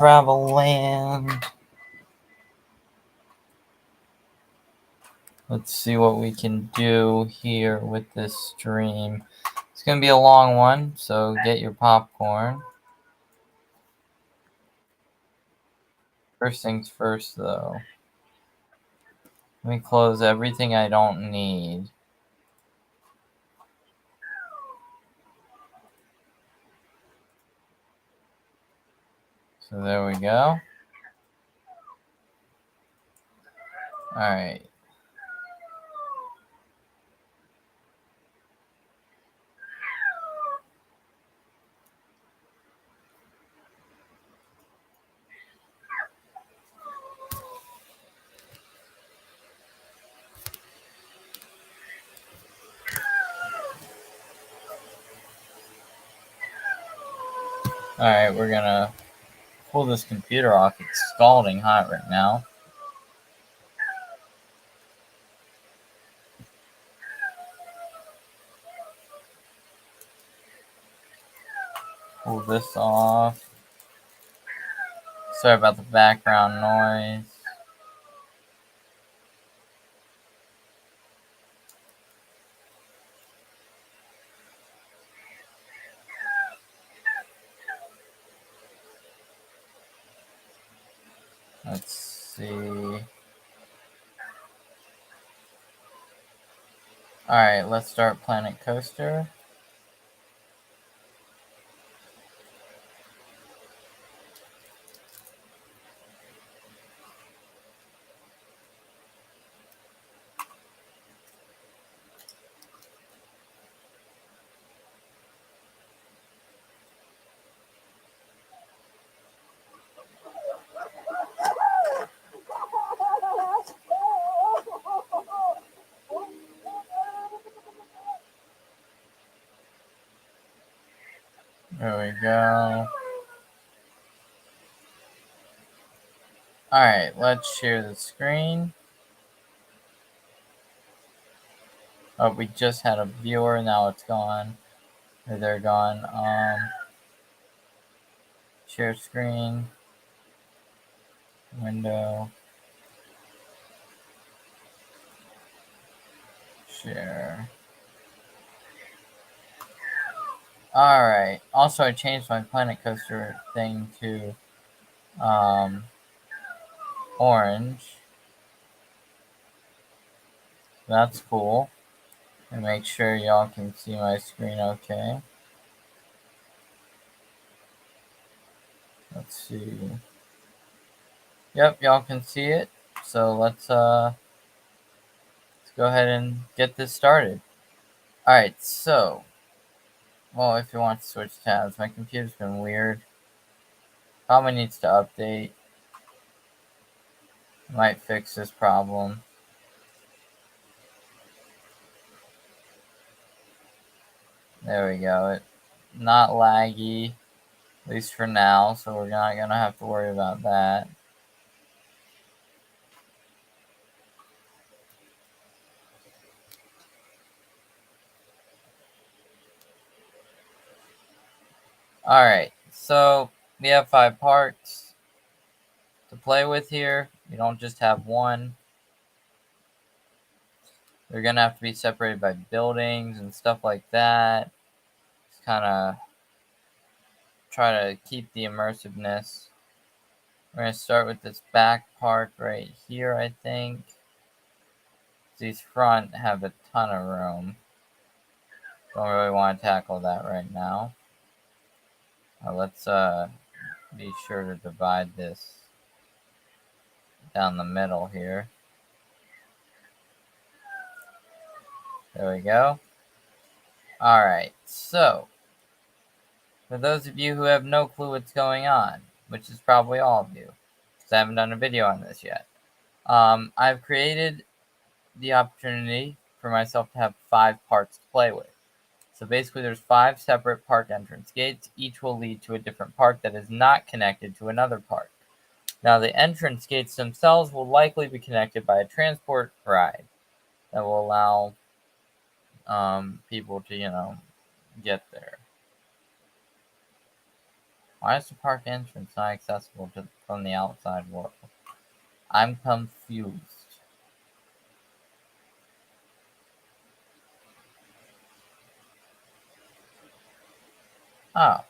Travel-land. Let's see what we can do here with this stream. It's going to be a long one, so get your popcorn. First things first, though. Let me close everything I don't need. So there we go. Alright. Alright, we're gonna pull this computer off. It's scalding hot right now. Pull this off. Sorry about the background noise. Let's see. Alright, let's start Planet Coaster. There we go. Alright, let's share the screen. Oh, we just had a viewer, now it's gone. Or they're gone. Share screen. Window. Share. Alright. Also, I changed my Planet Coaster thing to orange. That's cool. And make sure y'all can see my screen okay. Let's see. Yep, y'all can see it. So let's go ahead and get this started. Alright, so well, if you want to switch tabs, my computer's been weird. Probably needs to update. Might fix this problem. There we go. It not laggy, at least for now, so we're not gonna have to worry about that. Alright, so we have 5 parks to play with here. We don't just have one. They're gonna have to be separated by buildings and stuff like that. Just kind of try to keep the immersiveness. We're gonna start with this back park right here, I think. These front have a ton of room. Don't really want to tackle that right now. Let's be sure to divide this down the middle here. There we go. Alright, so for those of you who have no clue what's going on, which is probably all of you, because I haven't done a video on this yet, I've created the opportunity for myself to have 5 parks to play with. So basically there's 5 separate park entrance gates. Each will lead to a different park that is not connected to another park. Now the entrance gates themselves will likely be connected by a transport ride that will allow people to, get there. Why is the park entrance not accessible from the outside world? I'm confused. Oh.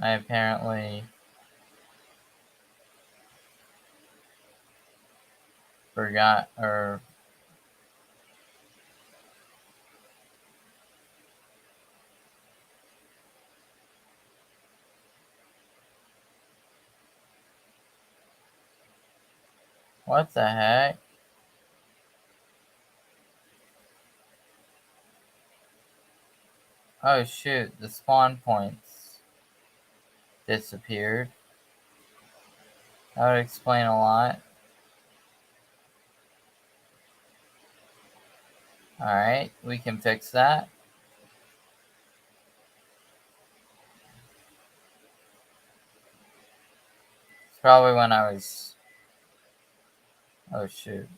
I apparently forgot, or... What the heck? Oh shoot, the spawn points disappeared. That would explain a lot. Alright, we can fix that. It's probably when I was... Oh shoot.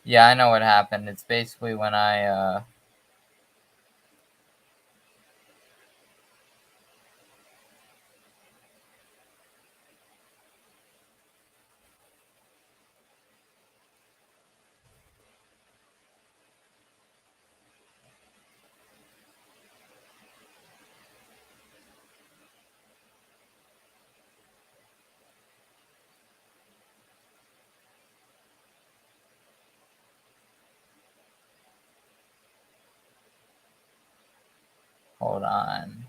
Yeah, I know what happened. It's basically when I, hold on.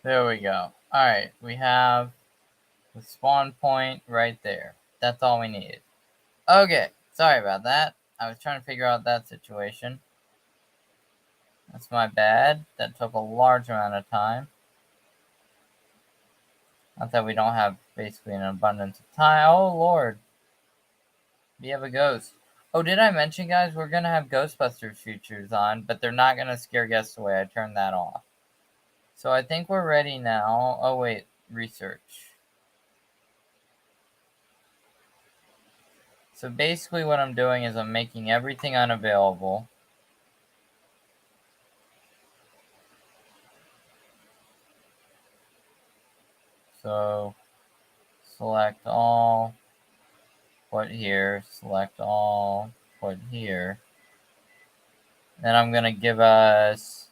There we go. Alright, we have the spawn point right there. That's all we needed. Okay, sorry about that. I was trying to figure out that situation. That's my bad. That took a large amount of time. Not that we don't have basically an abundance of time. Oh lord. We have a ghost. Oh, did I mention, guys, we're going to have Ghostbusters features on, but they're not going to scare guests away. I turned that off. So I think we're ready now. Oh, wait. Research. So basically what I'm doing is I'm making everything unavailable. So select all, put here, select all, put here. Then I'm going to give us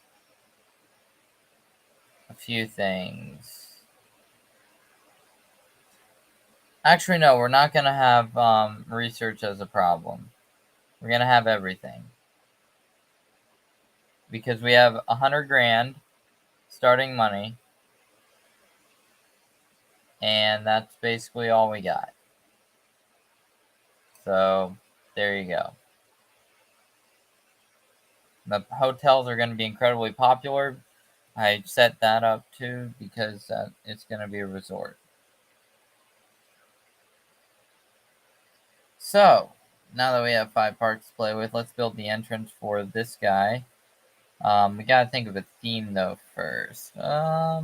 a few things. Actually, no, we're not going to have research as a problem. We're going to have everything. Because we have 100 grand starting money. And that's basically all we got. So, there you go. The hotels are going to be incredibly popular. I set that up too because it's going to be a resort. So, now that we have 5 parks to play with, let's build the entrance for this guy. We got to think of a theme though first. I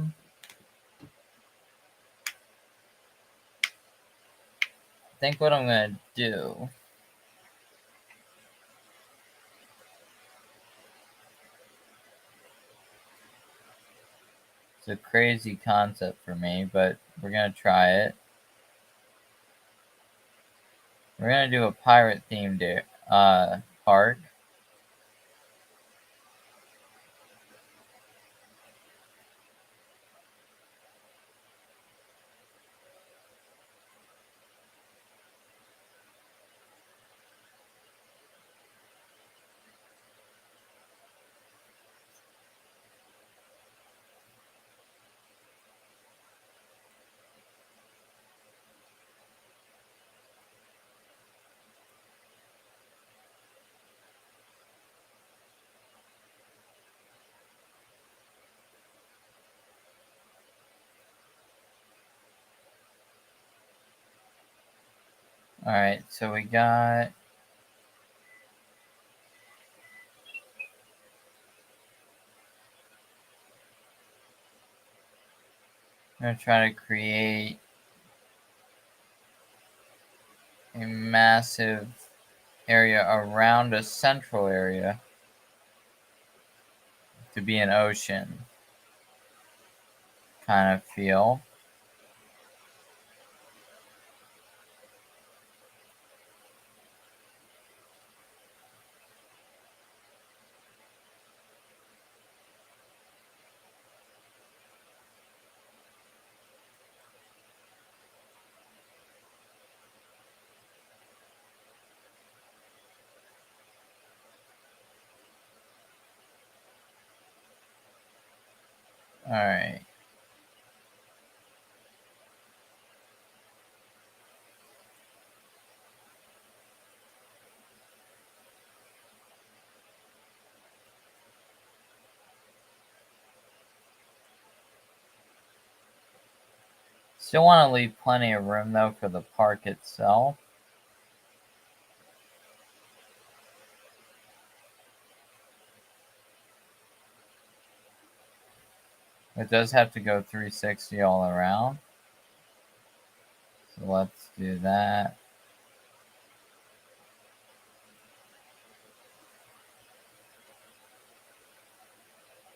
think what I'm going to do... It's a crazy concept for me, but we're going to try it. We're going to do a pirate themed park. Alright, so we got... I'm going to try to create a massive area around a central area to be an ocean kind of feel. Alright. Still want to leave plenty of room though for the park itself. It does have to go 360 all around. So let's do that.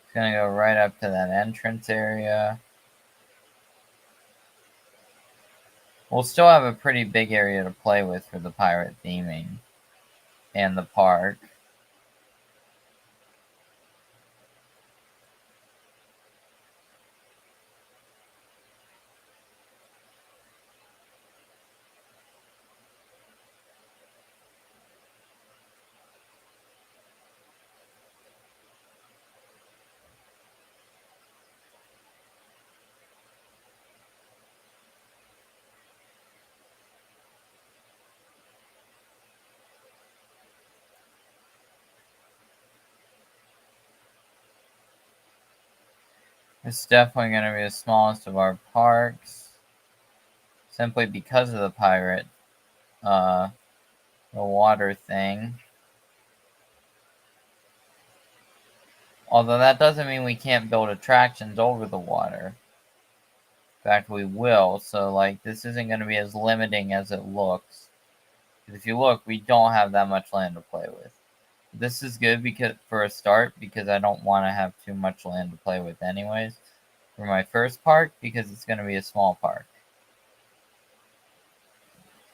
It's going to go right up to that entrance area. We'll still have a pretty big area to play with for the pirate theming and the park. It's definitely going to be the smallest of our parks, simply because of the pirate, the water thing. Although that doesn't mean we can't build attractions over the water. In fact, we will. So, like, this isn't going to be as limiting as it looks. Because if you look, we don't have that much land to play with. This is good because for a start, because I don't want to have too much land to play with anyways. For my first park, because it's going to be a small park.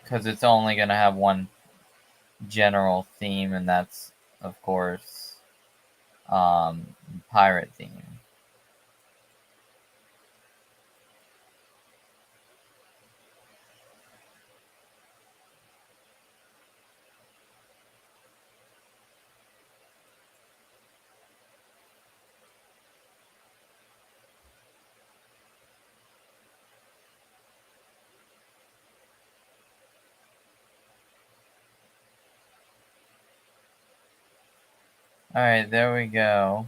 Because it's only going to have one general theme, and that's, of course, pirate theme. Alright, there we go.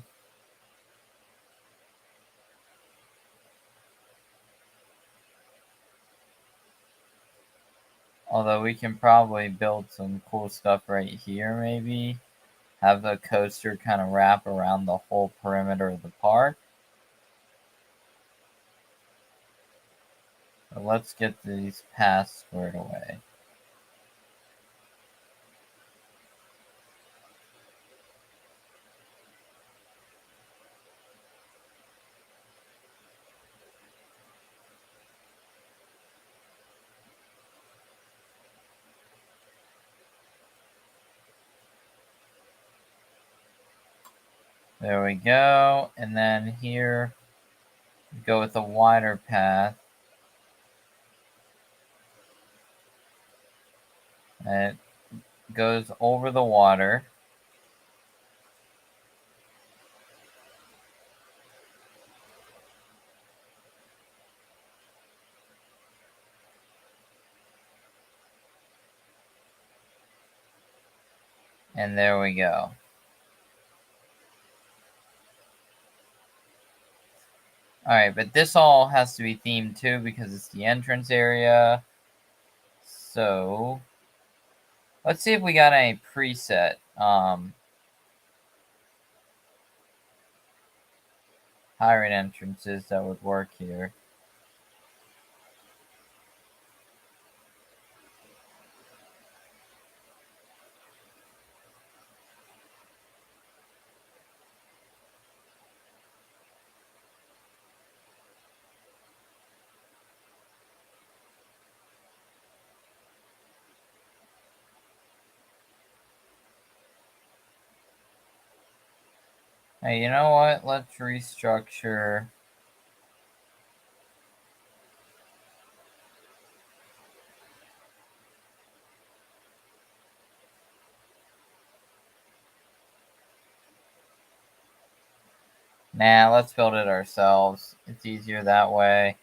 Although we can probably build some cool stuff right here, maybe. Have the coaster kind of wrap around the whole perimeter of the park. But let's get these paths squared away. There we go. And then here, go with a wider path. And it goes over the water. And there we go. Alright, but this all has to be themed too because it's the entrance area. So Let's see if we got any preset hiring entrances that would work here. Hey, you know what? Let's restructure. Nah, let's build it ourselves. It's easier that way.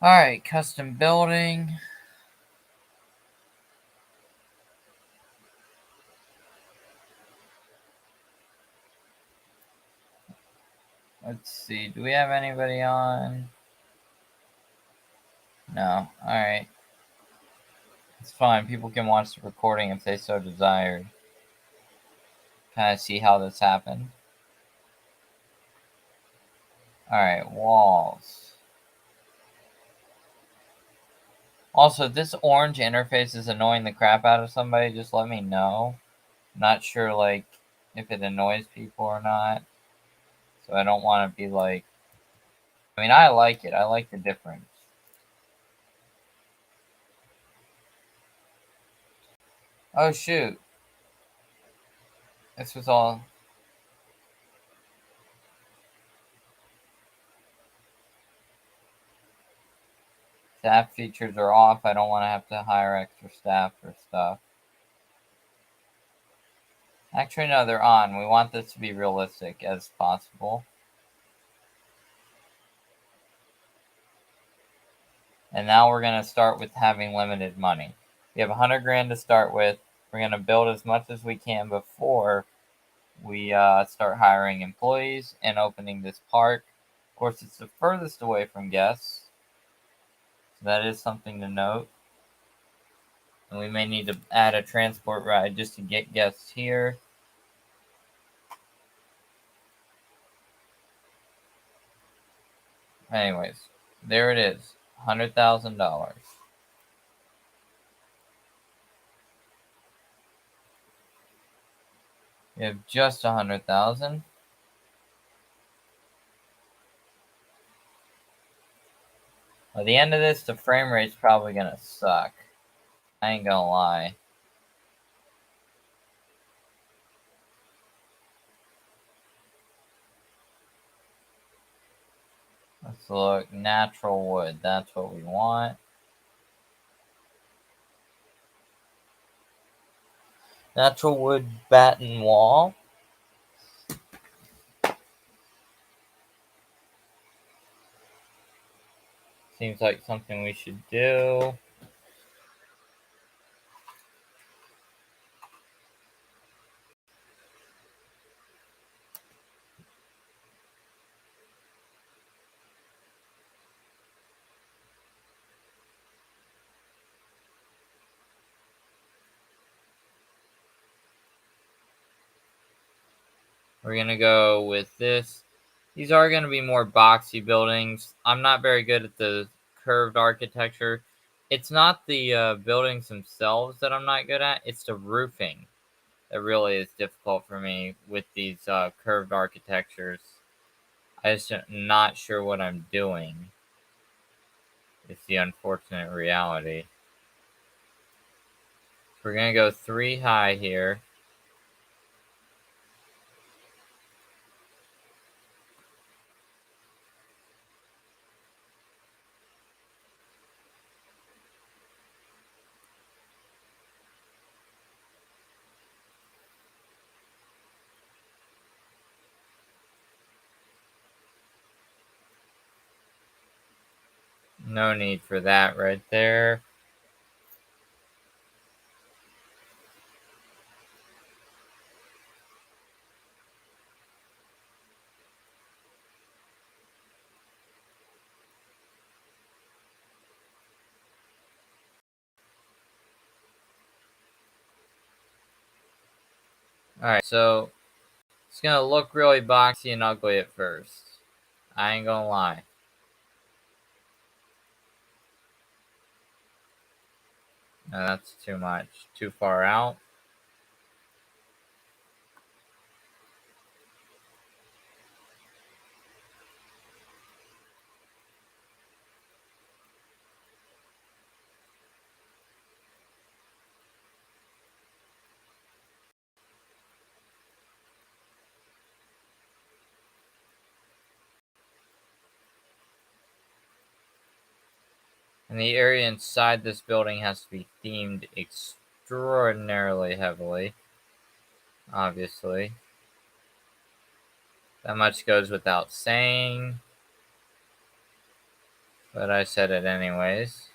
Alright, custom building. Let's see, do we have anybody on? No, alright. It's fine, people can watch the recording if they so desired. Kind of see how this happened. Alright, walls. Also, if this orange interface is annoying the crap out of somebody, just let me know. Not sure, like, if it annoys people or not. So I don't want to be like... I mean, I like it. I like the difference. Oh, shoot. This was all... Staff features are off. I don't want to have to hire extra staff for stuff. Actually, no, they're on. We want this to be realistic as possible. And now we're going to start with having limited money. We have 100 grand to start with. We're going to build as much as we can before we start hiring employees and opening this park. Of course, it's the furthest away from guests. So that is something to note. And we may need to add a transport ride just to get guests here. Anyways, there it is. $100,000. We have just 100,000. By the end of this, the frame rate's probably gonna suck. I ain't gonna lie. Let's look. Natural wood. That's what we want. Natural wood batten wall. Seems like something we should do. We're gonna go with this. These are gonna be more boxy buildings. I'm not very good at the curved architecture. It's not the buildings themselves that I'm not good at. It's the roofing that really is difficult for me with these curved architectures. I just am not sure what I'm doing. It's the unfortunate reality. We're gonna go 3 high here. No need for that right there. Alright, so it's gonna look really boxy and ugly at first. I ain't gonna lie. No, that's too much. Too far out. And the area inside this building has to be themed extraordinarily heavily. Obviously. That much goes without saying. But I said it anyways.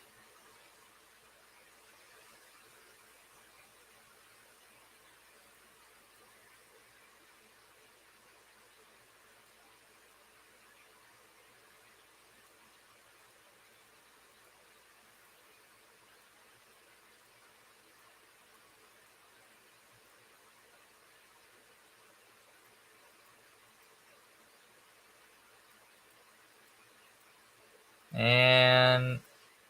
And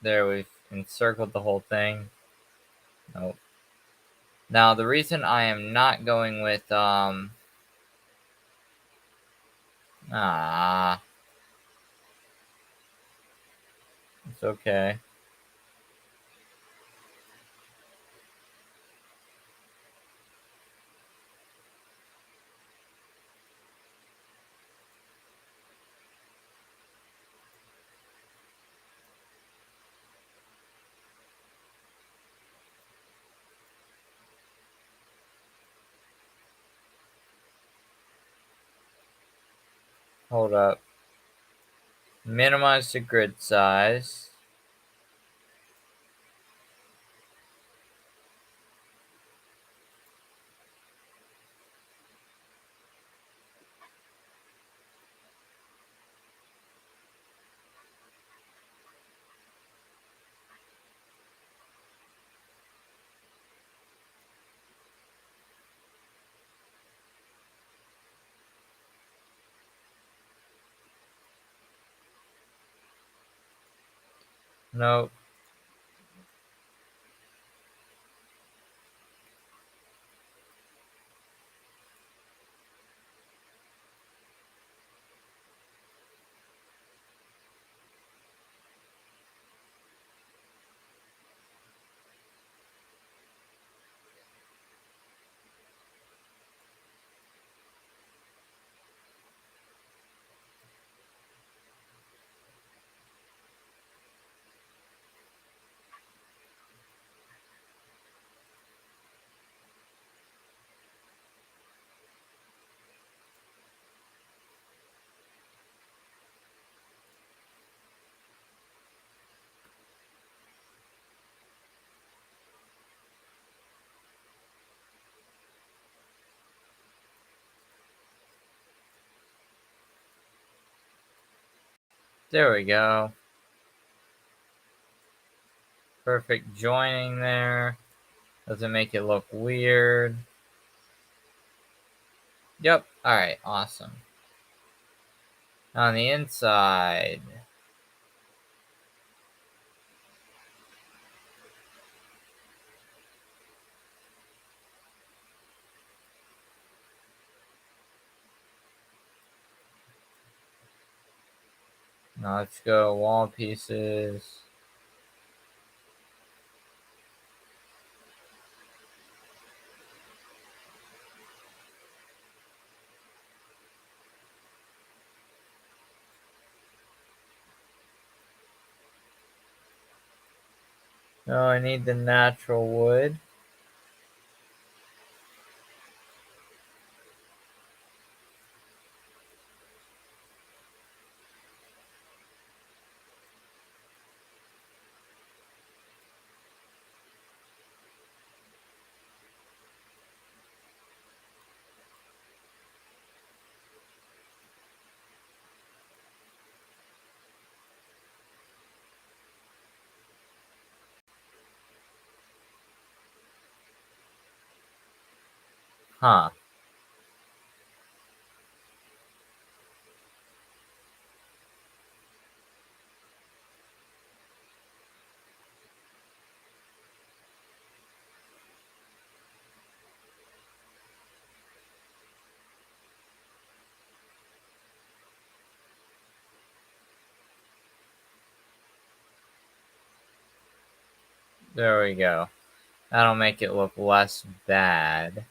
there, we've encircled the whole thing. Nope. Now, the reason I am not going with, it's okay. Hold up. Minimize the grid size. Nope. There we go. Perfect joining there. Doesn't make it look weird. Yep. Alright, awesome. On the inside. Now let's go wall pieces. No, I need the natural wood. Huh. There we go. That'll make it look less bad.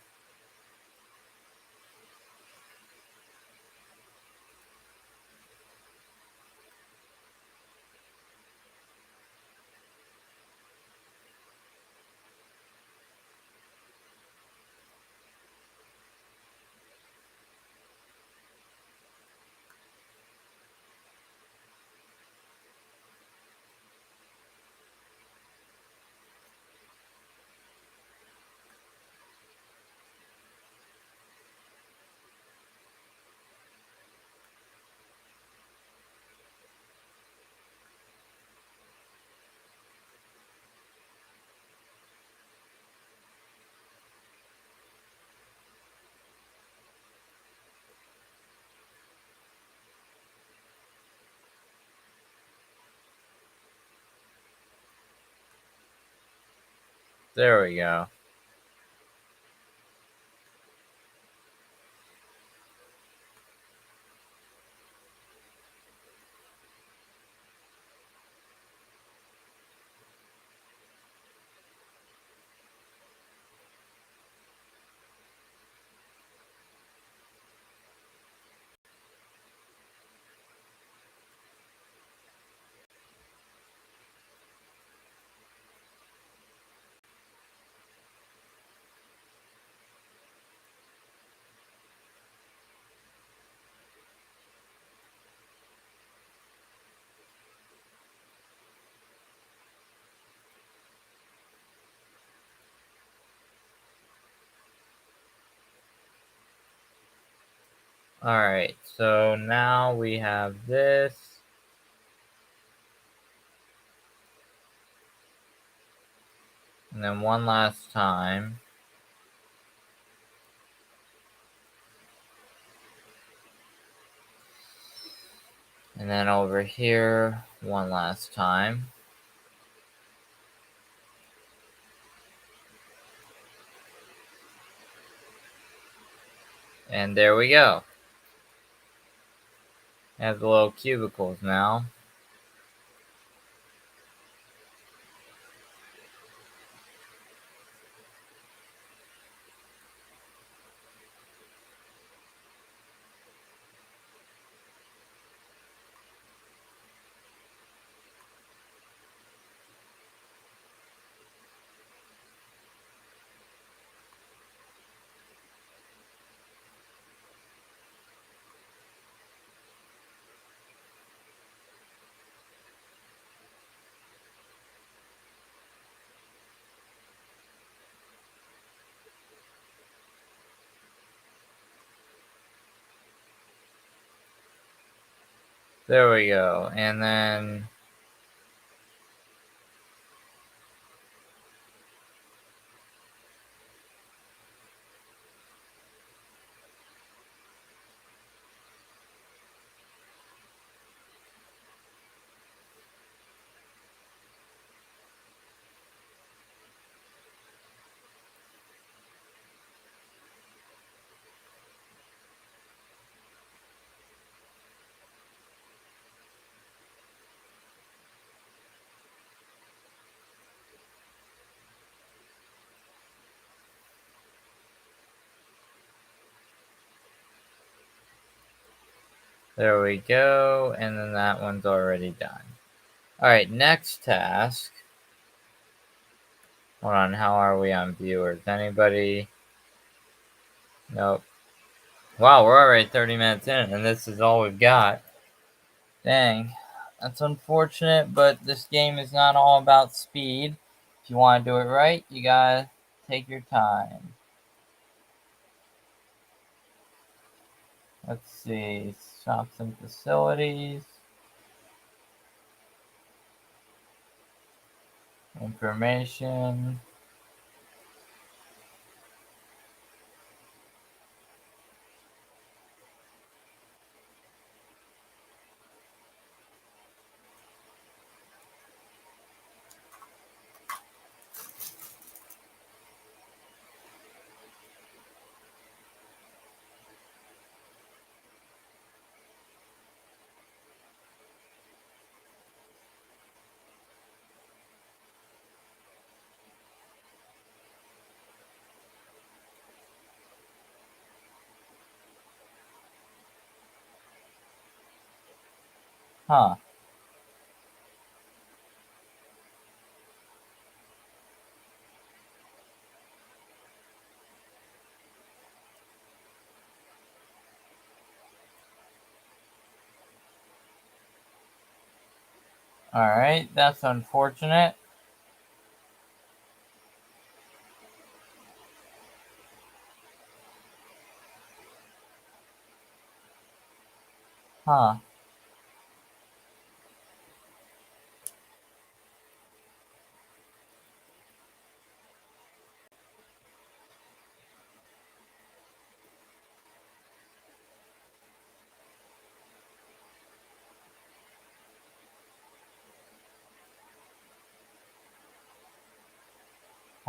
There we go. Alright, so now we have this. And then one last time. And then over here, one last time. And there we go. Have the little cubicles now. There we go. And then there we go. And then that one's already done. Alright, next task. Hold on, how are we on viewers? Anybody? Nope. Wow, we're already 30 minutes in, and this is all we've got. Dang. That's unfortunate, but this game is not all about speed. If you want to do it right, you gotta take your time. Let's see. Shops and facilities. Information. Huh. Alright, that's unfortunate. Huh.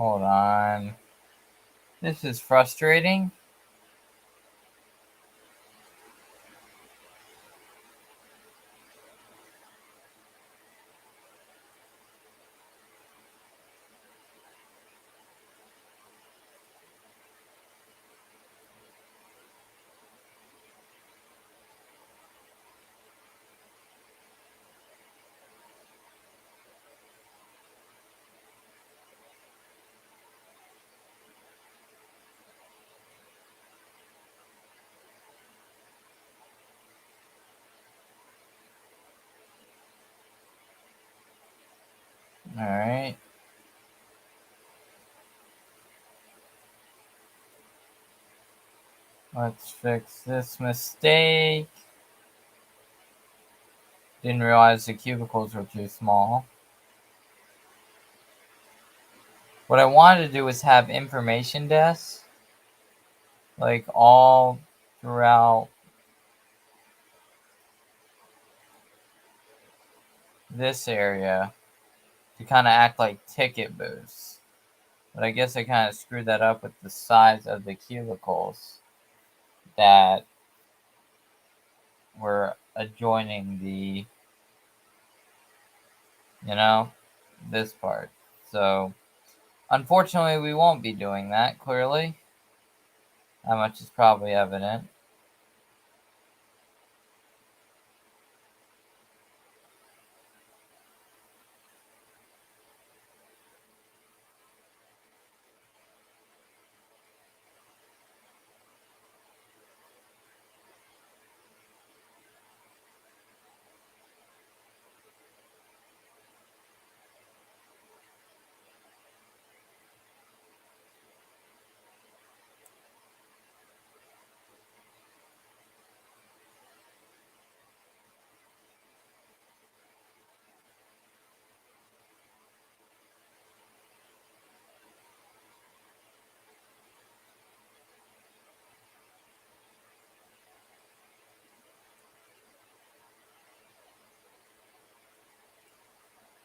Hold on. This is frustrating. Alright. Let's fix this mistake. Didn't realize the cubicles were too small. What I wanted to do was have information desks, like all throughout this area to kind of act like ticket booths. But I guess I kind of screwed that up with the size of the cubicles that were adjoining the, you know, this part. So, unfortunately, we won't be doing that, clearly. That much is probably evident.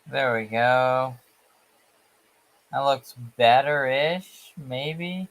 There we go. That looks better-ish, maybe?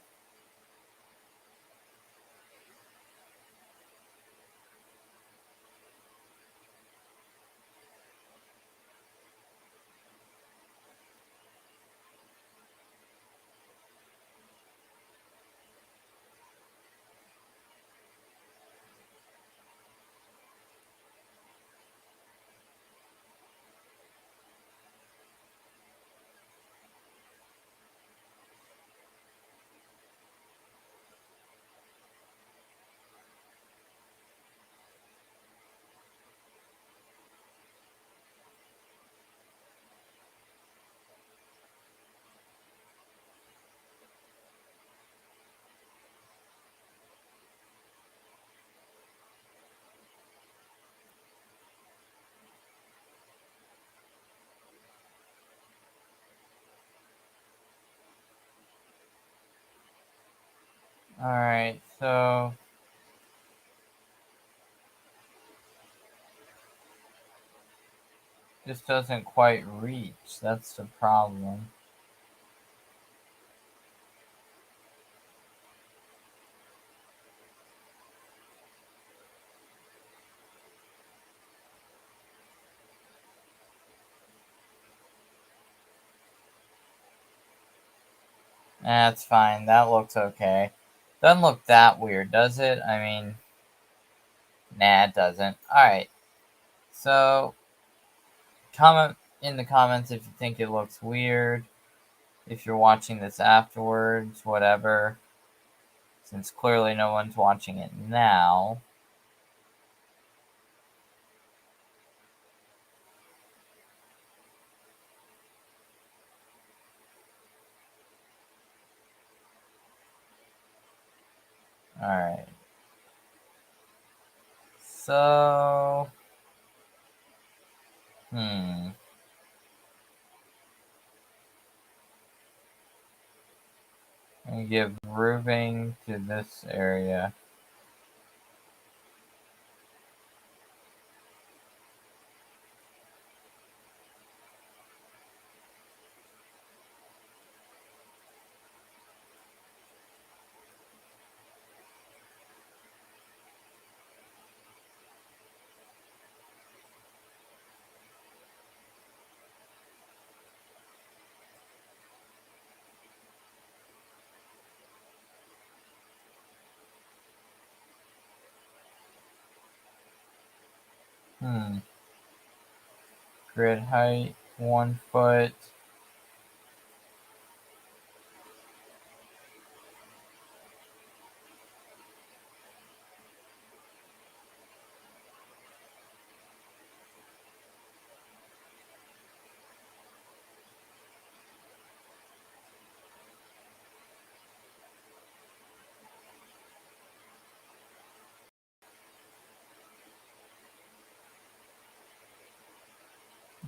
Alright, so this doesn't quite reach. That's the problem. That's fine. That looks okay. Doesn't look that weird, does it? I mean, nah, it doesn't. Alright. So, comment in the comments if you think it looks weird. If you're watching this afterwards, whatever. Since clearly no one's watching it now. Alright. So, I give roofing to this area. Grid height, 1 foot.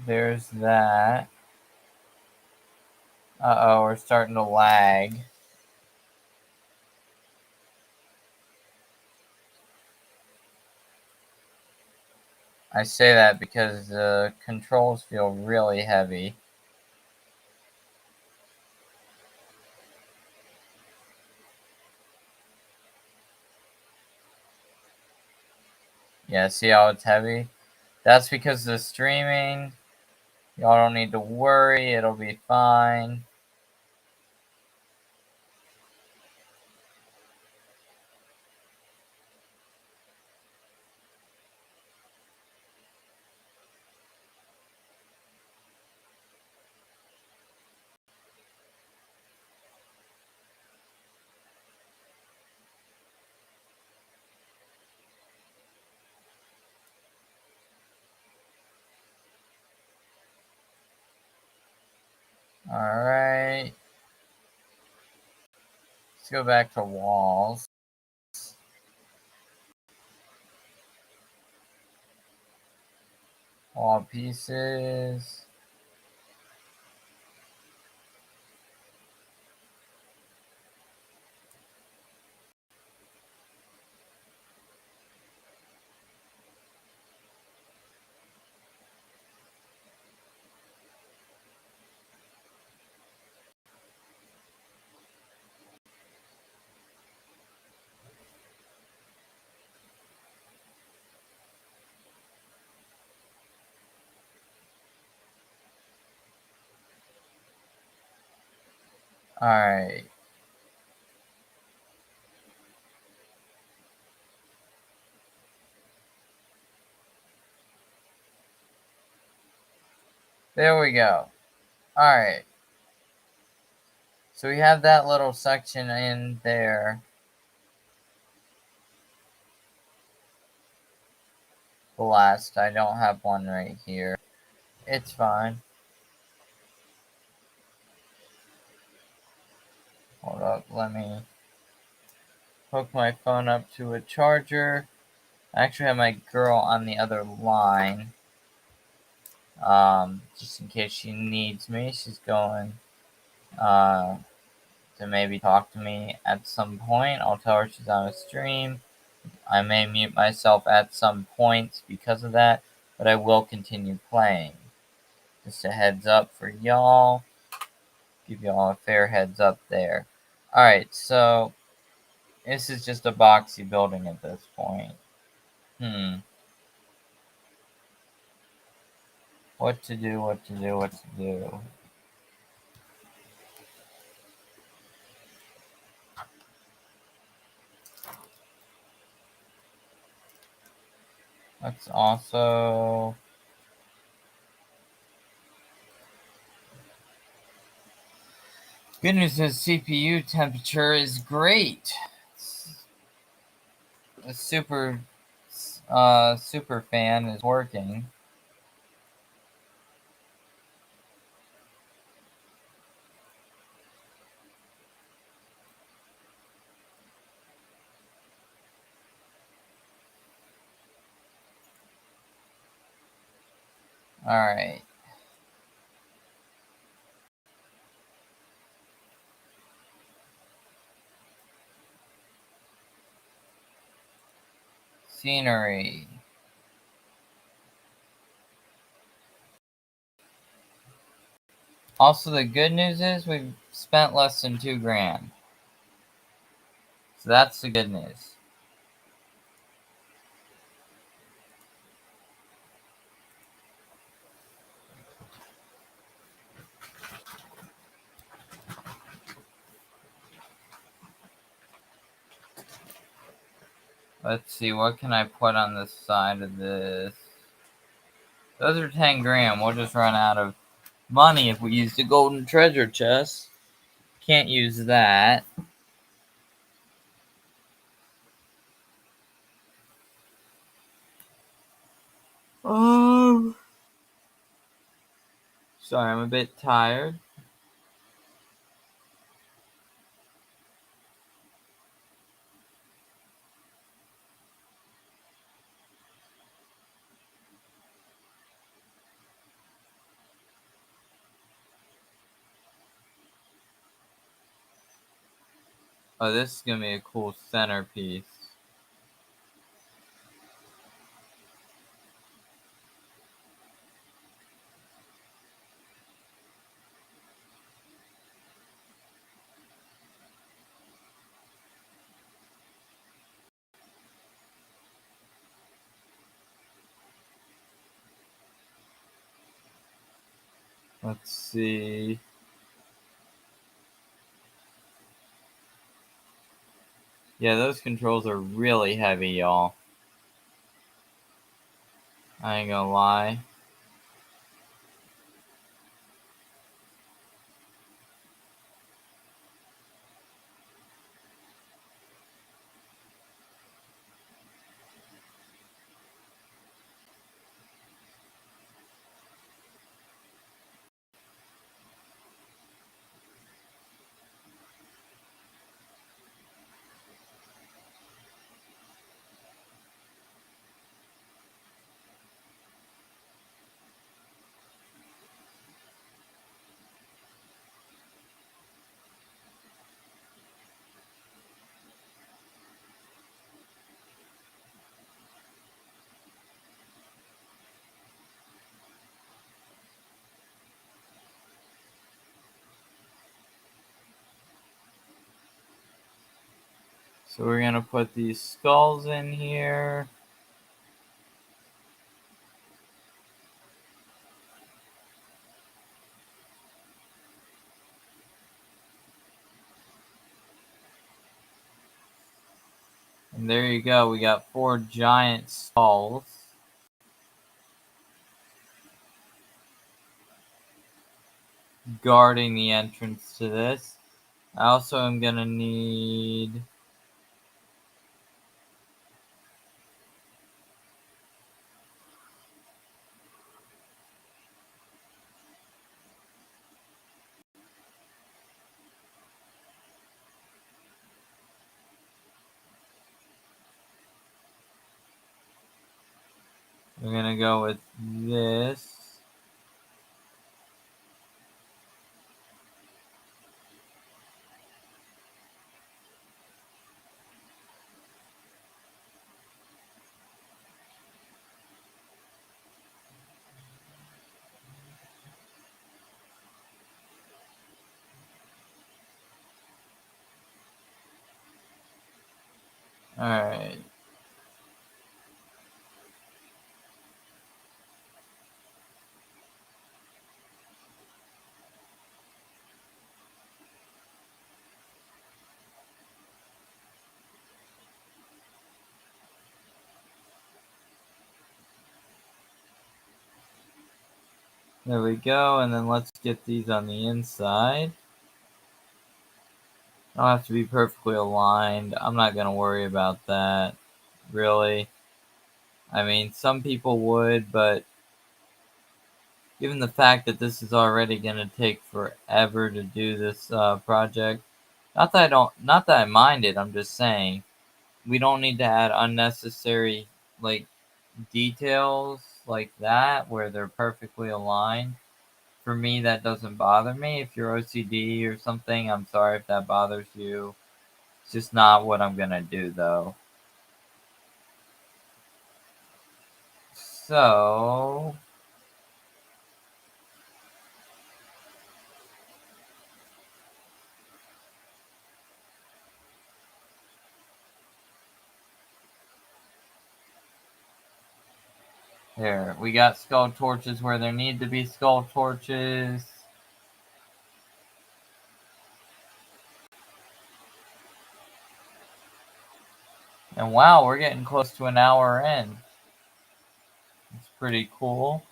There's that. Uh-oh, we're starting to lag. I say that because the controls feel really heavy. Yeah, see how it's heavy? That's because the streaming. Y'all don't need to worry, it'll be fine. Alright. Let's go back to walls. Wall pieces. Alright. There we go. Alright. So we have that little section in there. Blast. I don't have one right here. It's fine. Hold up. Let me hook my phone up to a charger. I actually have my girl on the other line. Just in case she needs me. She's going to maybe talk to me at some point. I'll tell her she's on a stream. I may mute myself at some point because of that, but I will continue playing. Just a heads up for y'all. Give y'all a fair heads up there. Alright, so this is just a boxy building at this point. What to do, what to do, what to do. Let's also Good news is CPU temperature is great. The super fan is working. All right. Scenery. Also, the good news is we've spent less than $2,000. So that's the good news. Let's see, what can I put on the side of this? Those are $10,000. We'll just run out of money if we use the golden treasure chest. Can't use that. Um, Sorry, I'm a bit tired. Oh, this is gonna be a cool centerpiece. Let's see. Yeah, those controls are really heavy, y'all. I ain't gonna lie. So we're gonna put these skulls in here. And there you go, we got 4 giant skulls. Guarding the entrance to this. I also am gonna need... We're gonna go with this. Alright. There we go, and then let's get these on the inside. don't have to be perfectly aligned. I'm not going to worry about that, really. I mean, some people would, but given the fact that this is already going to take forever to do this project, not that I mind it, I'm just saying, we don't need to add unnecessary, like, details like that where they're perfectly aligned. For me, that doesn't bother me. If you're OCD or something, I'm sorry if that bothers you. It's just not what I'm gonna do, though. So, here, we got skull torches where there need to be skull torches. And wow, we're getting close to an hour in. It's pretty cool.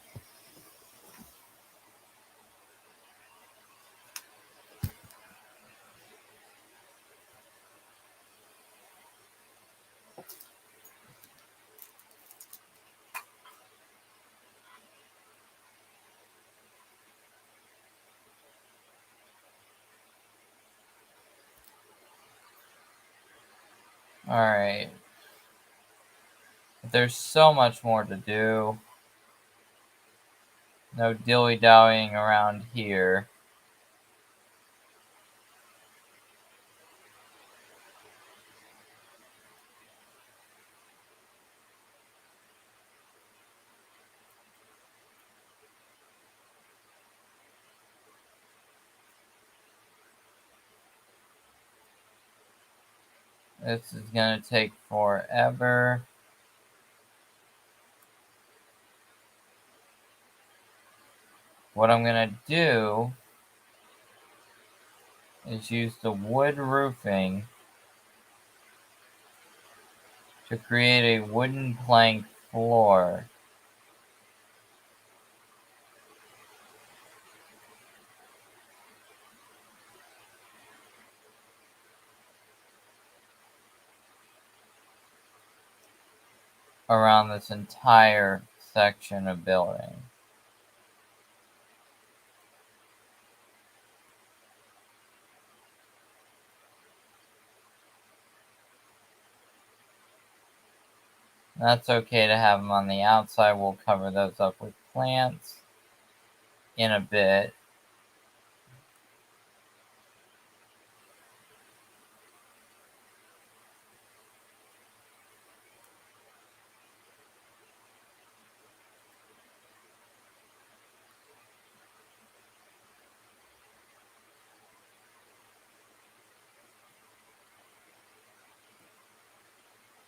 Alright. There's so much more to do. No dilly-dallying around here. This is gonna take forever. What I'm gonna do is use the wood roofing to create a wooden plank floor. Around this entire section of building. That's okay to have them on the outside. We'll cover those up with plants in a bit.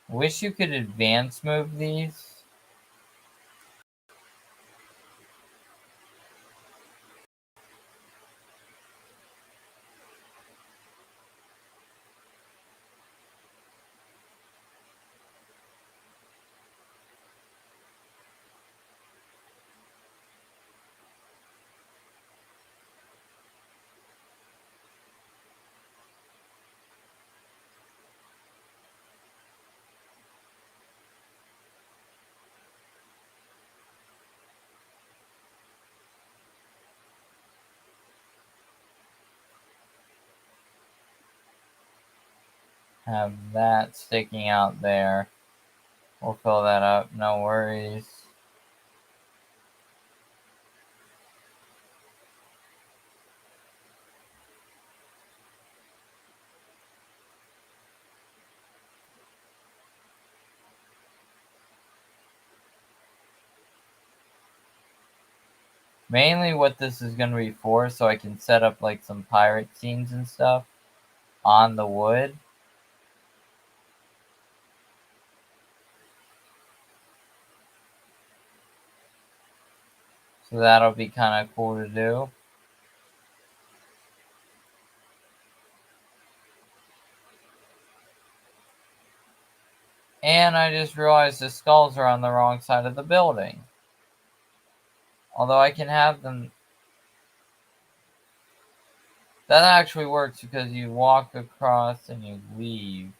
Wish you could advance move these. Have that sticking out there. We'll fill that up, no worries. Mainly what this is going to be for, so I can set up like some pirate scenes and stuff on the wood. So that'll be kind of cool to do. And I just realized the skulls are on the wrong side of the building. Although I can have them... That actually works because you walk across and you leave.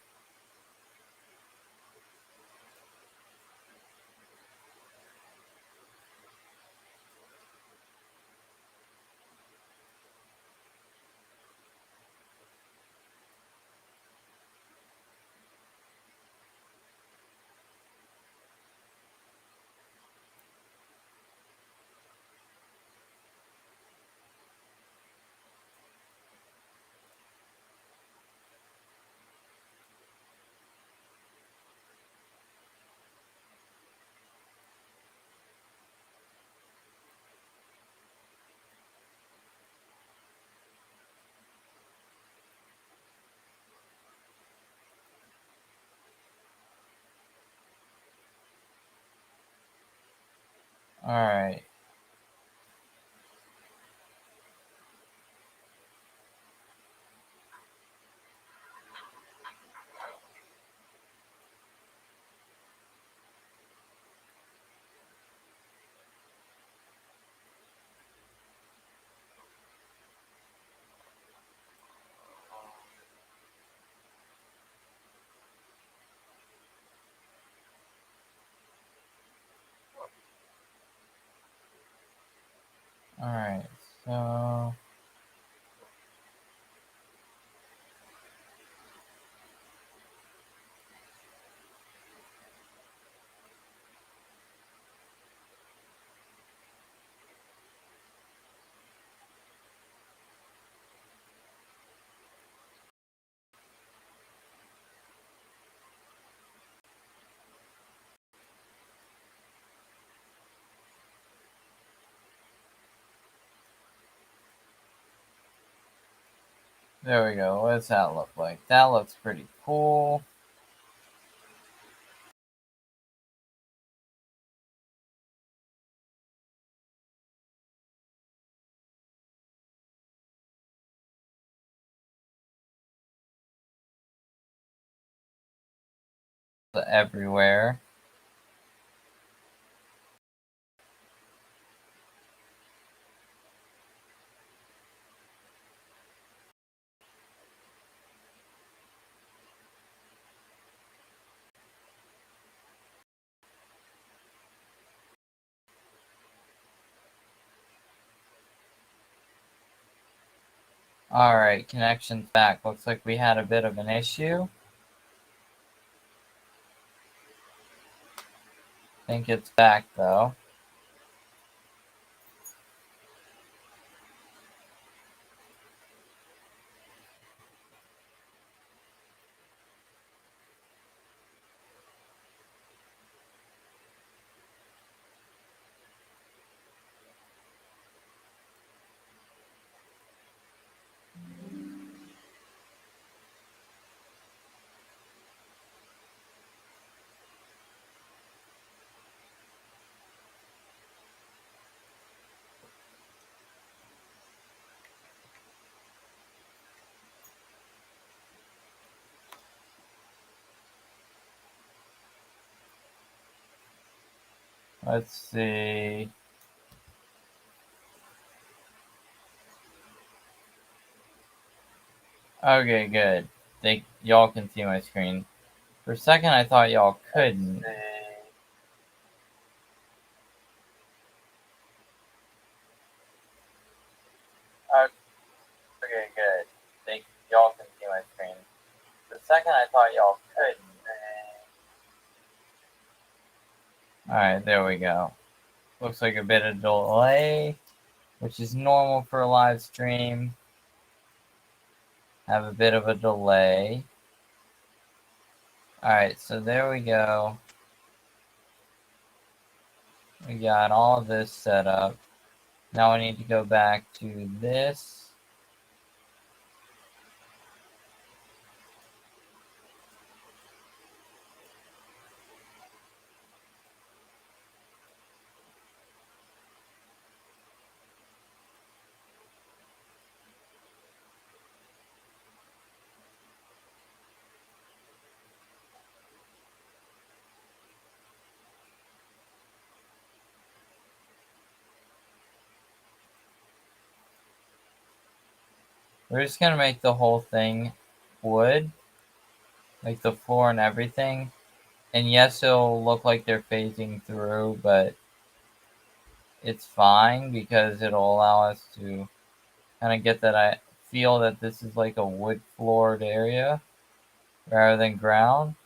Alright. Alright, so there we go. What does that look like? That looks pretty cool. Everywhere. Alright, connection's back. Looks like we had a bit of an issue. Think it's back though. Let's see. Okay, good. Y'all can see my screen. For a second, I thought y'all couldn't. Okay, good. Y'all can see my screen. For a second, I thought y'all couldn't. Alright, there we go. Looks like a bit of delay, which is normal for a live stream. Have a bit of a delay. Alright, so there we go. We got all of this set up. Now we need to go back to this. We're just gonna make the whole thing wood, like the floor and everything. And yes, it'll look like they're phasing through, but it's fine because it'll allow us to kind of get that I feel that this is like a wood floored area rather than ground,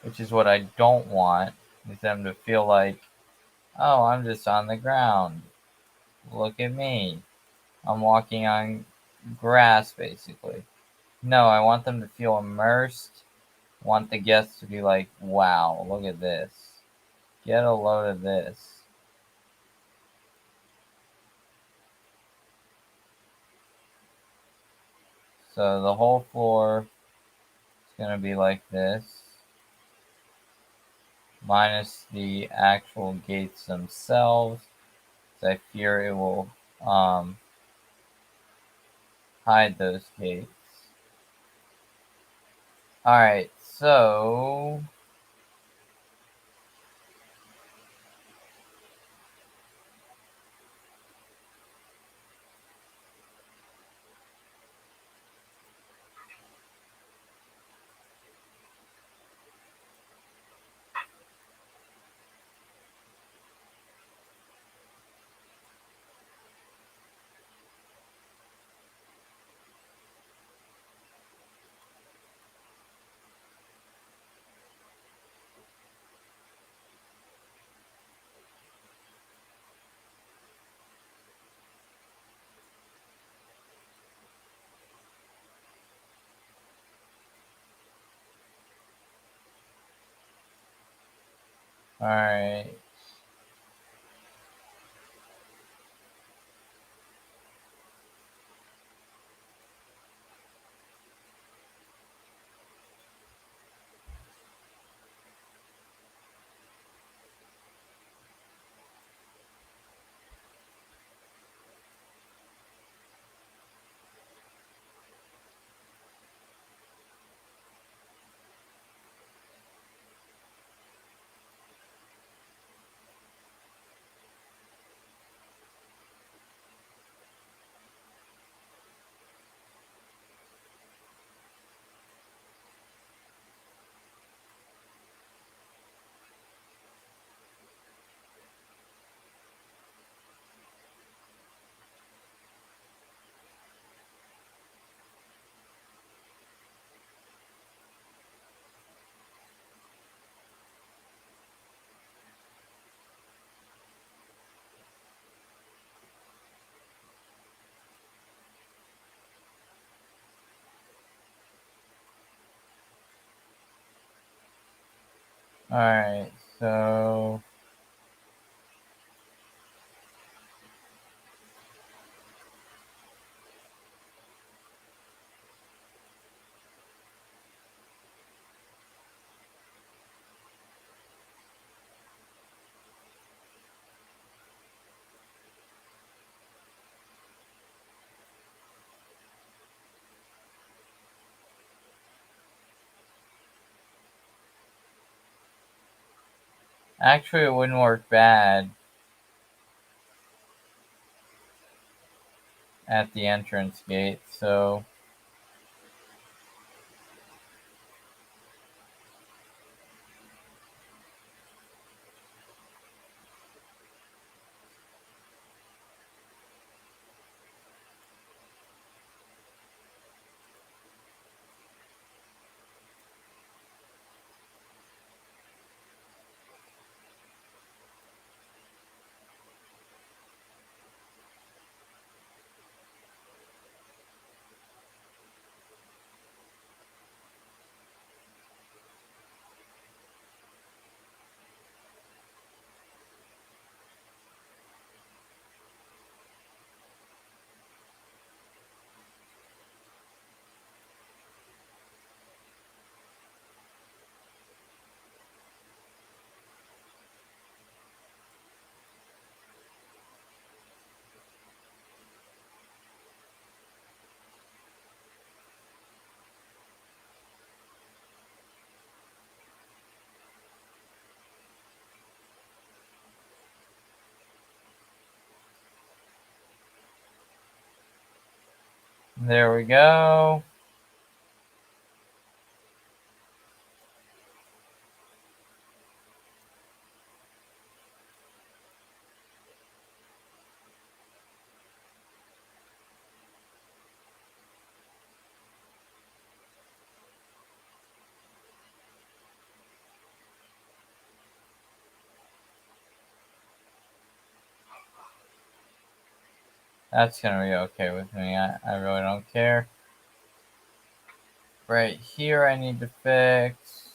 which is what I don't want, is them to feel like, oh, I'm just on the ground. Look at me. I'm walking on grass basically. No, I want them to feel immersed. I want the guests to be like, wow, look at this. Get a load of this. So the whole floor is going to be like this, minus the actual gates themselves. So I fear it will hide those gates. Alright, so alright. Alright, so actually it wouldn't work bad at the entrance gate, so There we go. That's gonna be okay with me. I really don't care. Right here I need to fix.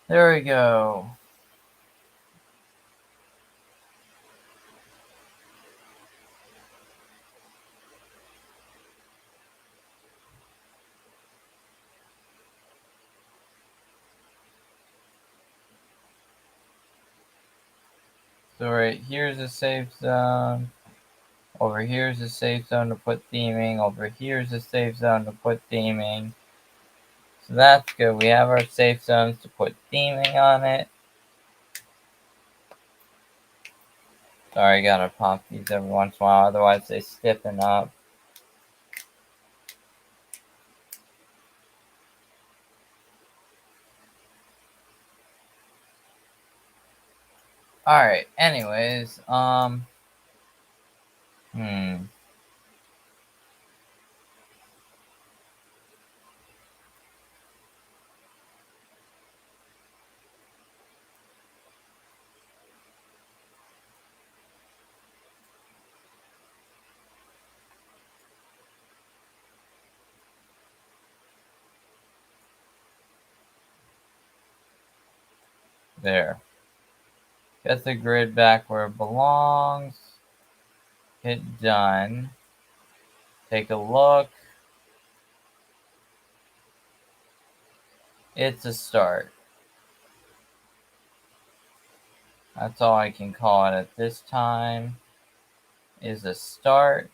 There we go. So right here's a safe zone. Over here's a safe zone to put theming. Over here's a safe zone to put theming. So that's good. We have our safe zones to put theming on it. Sorry, gotta pop these every once in a while, otherwise they stiffen up. Alright, anyways, there. Get the grid back where it belongs. Hit done. Take a look. It's a start. That's all I can call it at this time. Is a start.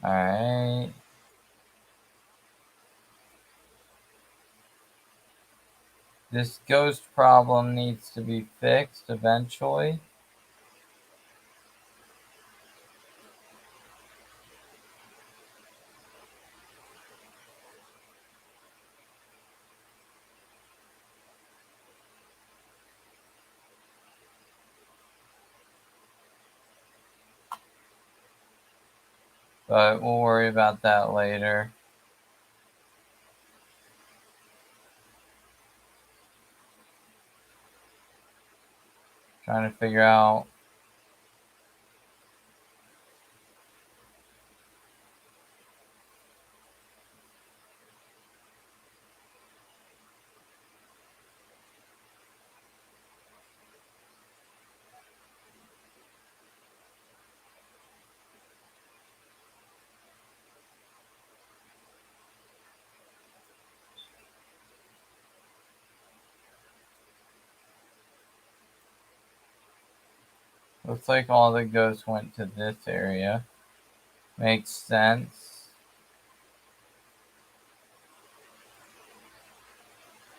Alright. This ghost problem needs to be fixed eventually. But we'll worry about that later. Trying to figure out. Looks like all the ghosts went to this area. Makes sense.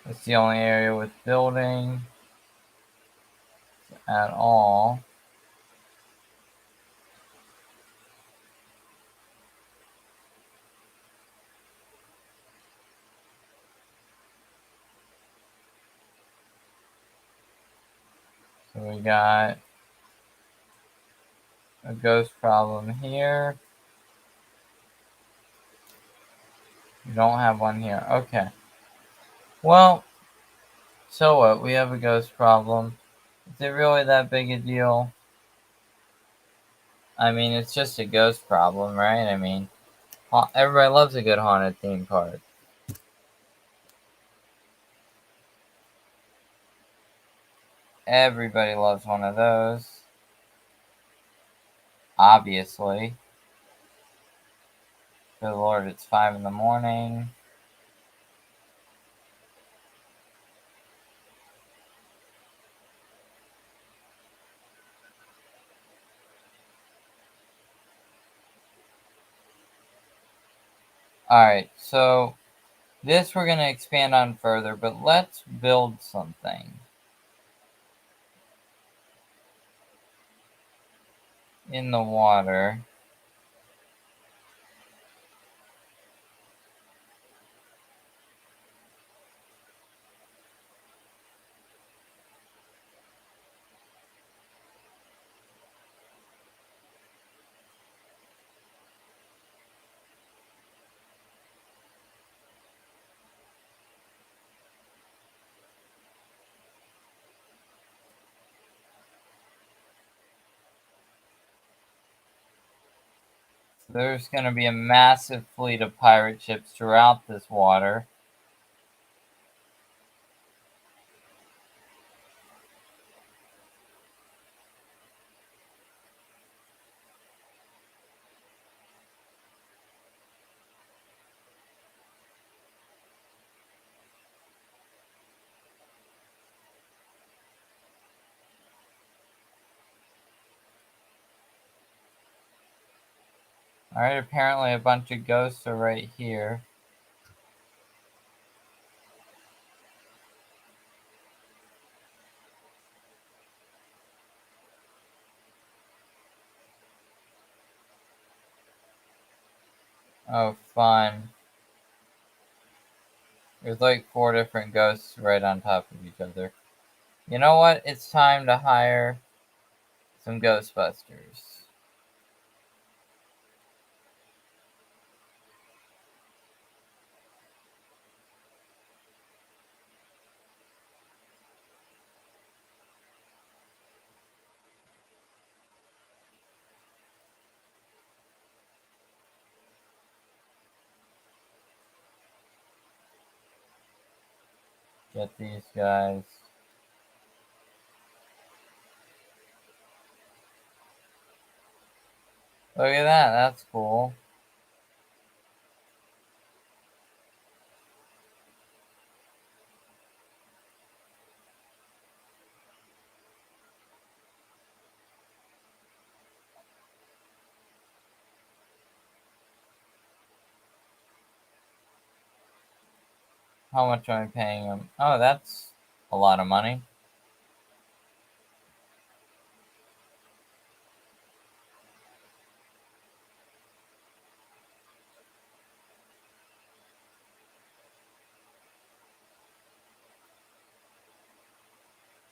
It's the only area with building at all. So we got a ghost problem here. We don't have one here. Okay. Well, so what? We have a ghost problem. Is it really that big a deal? I mean, it's just a ghost problem, right? I mean, everybody loves a good haunted theme park. Everybody loves one of those. Obviously. Good Lord, it's 5 in the morning. Alright, so this we're going to expand on further, but let's build something in the water. There's going to be a massive fleet of pirate ships throughout this water. Alright, apparently a bunch of ghosts are right here. Oh, fun. There's like 4 different ghosts right on top of each other. You know what? It's time to hire some Ghostbusters. Get these guys. Look at that, that's cool. How much am I paying them? Oh, that's a lot of money.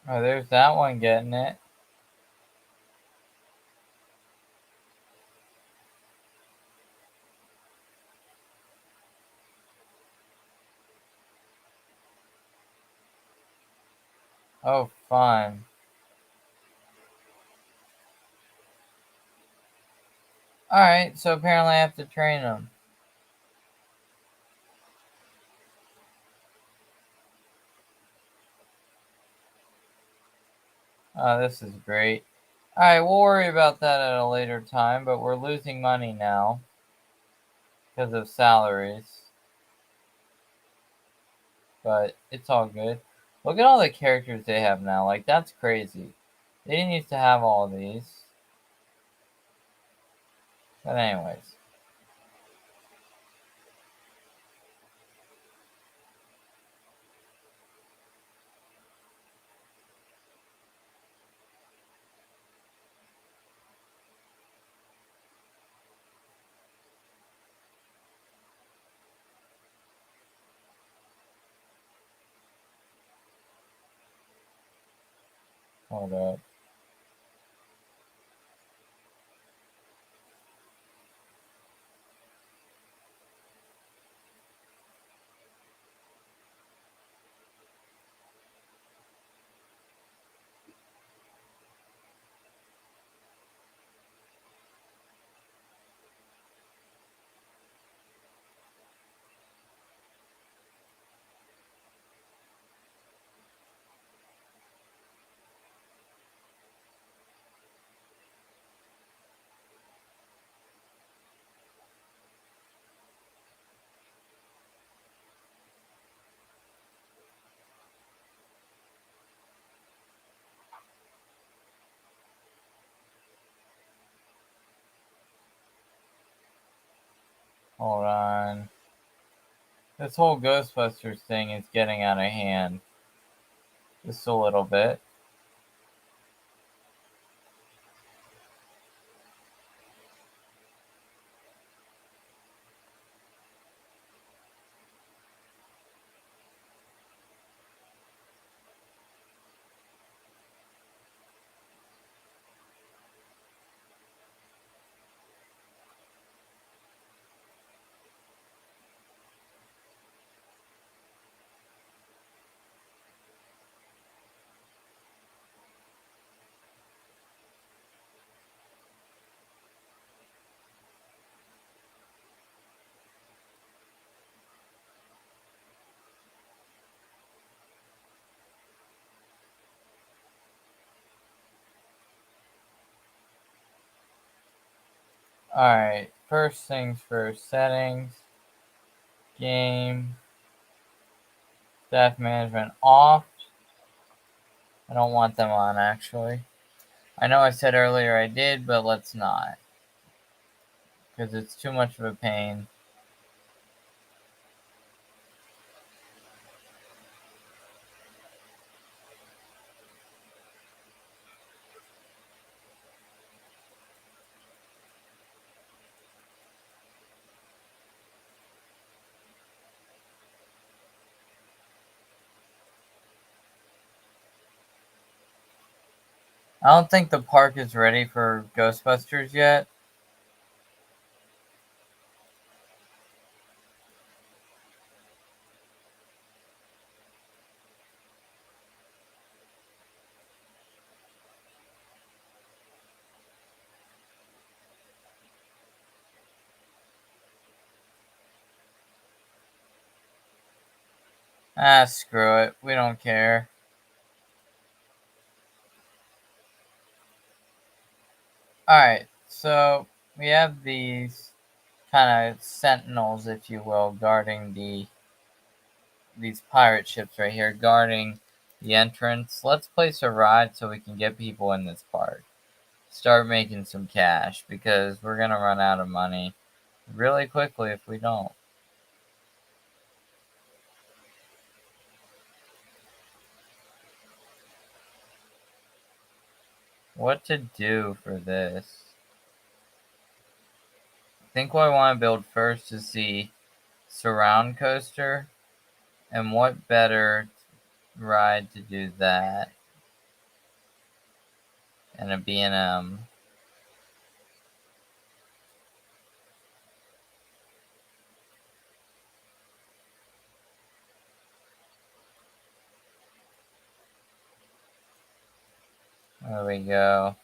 Oh, there's that one getting it. Oh, fun. Alright, so apparently I have to train them. Oh, this is great. Alright, we'll worry about that at a later time, but we're losing money now because of salaries. But it's all good. Look at all the characters they have now. Like, that's crazy. They didn't used to have all these. But anyways. Hold up. Hold on. This whole Ghostbusters thing is getting out of hand. Just a little bit. Alright, first things first. Settings. Game. Staff management off. I don't want them on, actually. I know I said earlier I did, but let's not. Because it's too much of a pain. I don't think the park is ready for Ghostbusters yet. Ah, screw it. We don't care. Alright, so we have these kind of sentinels, if you will, guarding these pirate ships right here, guarding the entrance. Let's place a ride so we can get people in this park. Start making some cash, because we're gonna run out of money really quickly if we don't. What to do for this? I think what I want to build first is the surround coaster, and what better ride to do that and a B&M. There we go.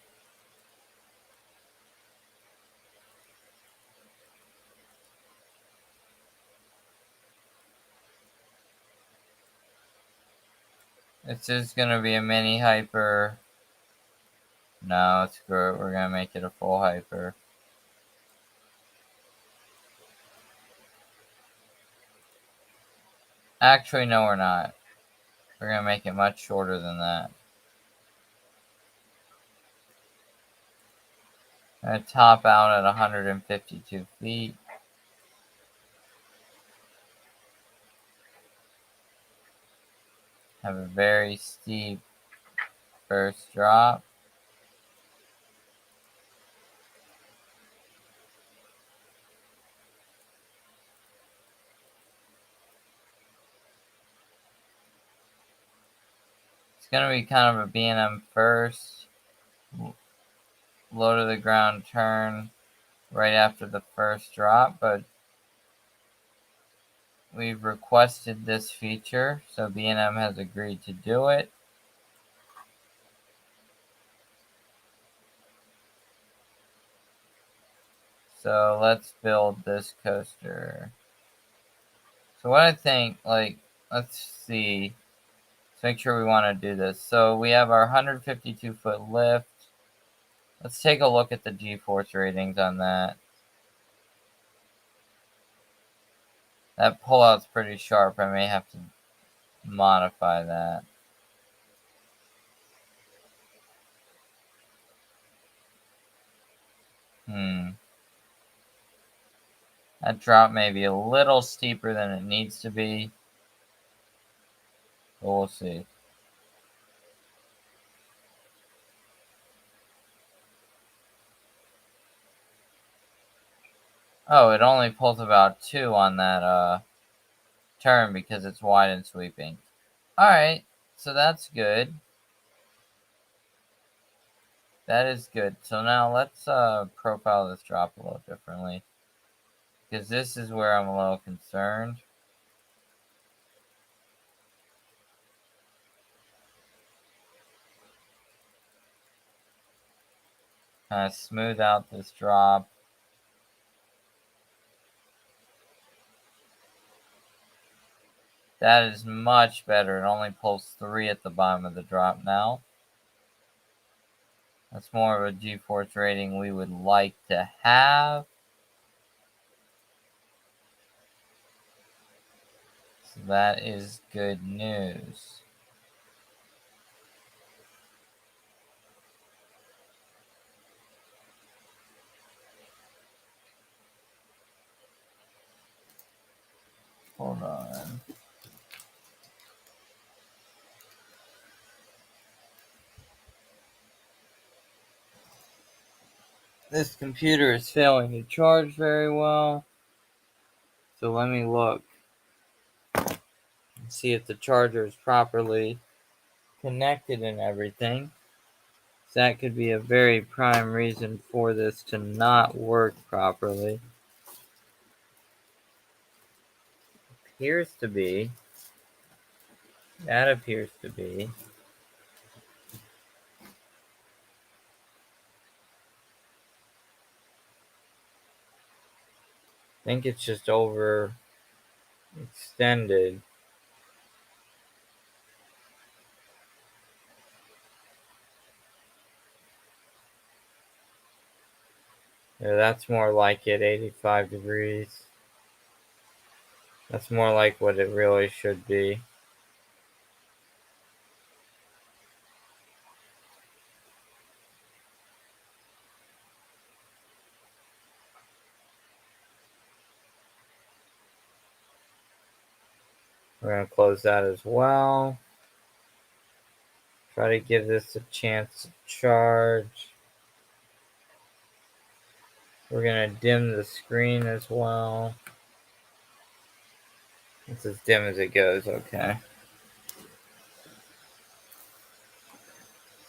This is gonna be a mini hyper. No, screw it. We're gonna make it a full hyper. Actually, no, we're not. We're gonna make it much shorter than that. Gonna top out at 152 feet. Have a very steep first drop. It's going to be kind of a B&M first, low to the ground turn right after the first drop, but we've requested this feature, so B&M has agreed to do it. So let's build this coaster. So what I think, like, let's see. Let's make sure we want to do this. So we have our 152-foot lift. Let's take a look at the G-force ratings on that. That pullout's pretty sharp. I may have to modify that. That drop may be a little steeper than it needs to be, but we'll see. Oh, it only pulls about 2 on that turn because it's wide and sweeping. Alright, so that's good. That is good. So now let's profile this drop a little differently, because this is where I'm a little concerned. Kind of smooth out this drop. That is much better. It only pulls 3 at the bottom of the drop now. That's more of a G-force rating we would like to have. So that is good news. Hold on. This computer is failing to charge very well. So let me look and see if the charger is properly connected and everything. So that could be a very prime reason for this to not work properly. Appears to be. That appears to be. I think it's just overextended. Yeah, that's more like it, 85 degrees. That's more like what it really should be. We're going to close that as well. Try to give this a chance to charge. We're going to dim the screen as well. It's as dim as it goes, okay.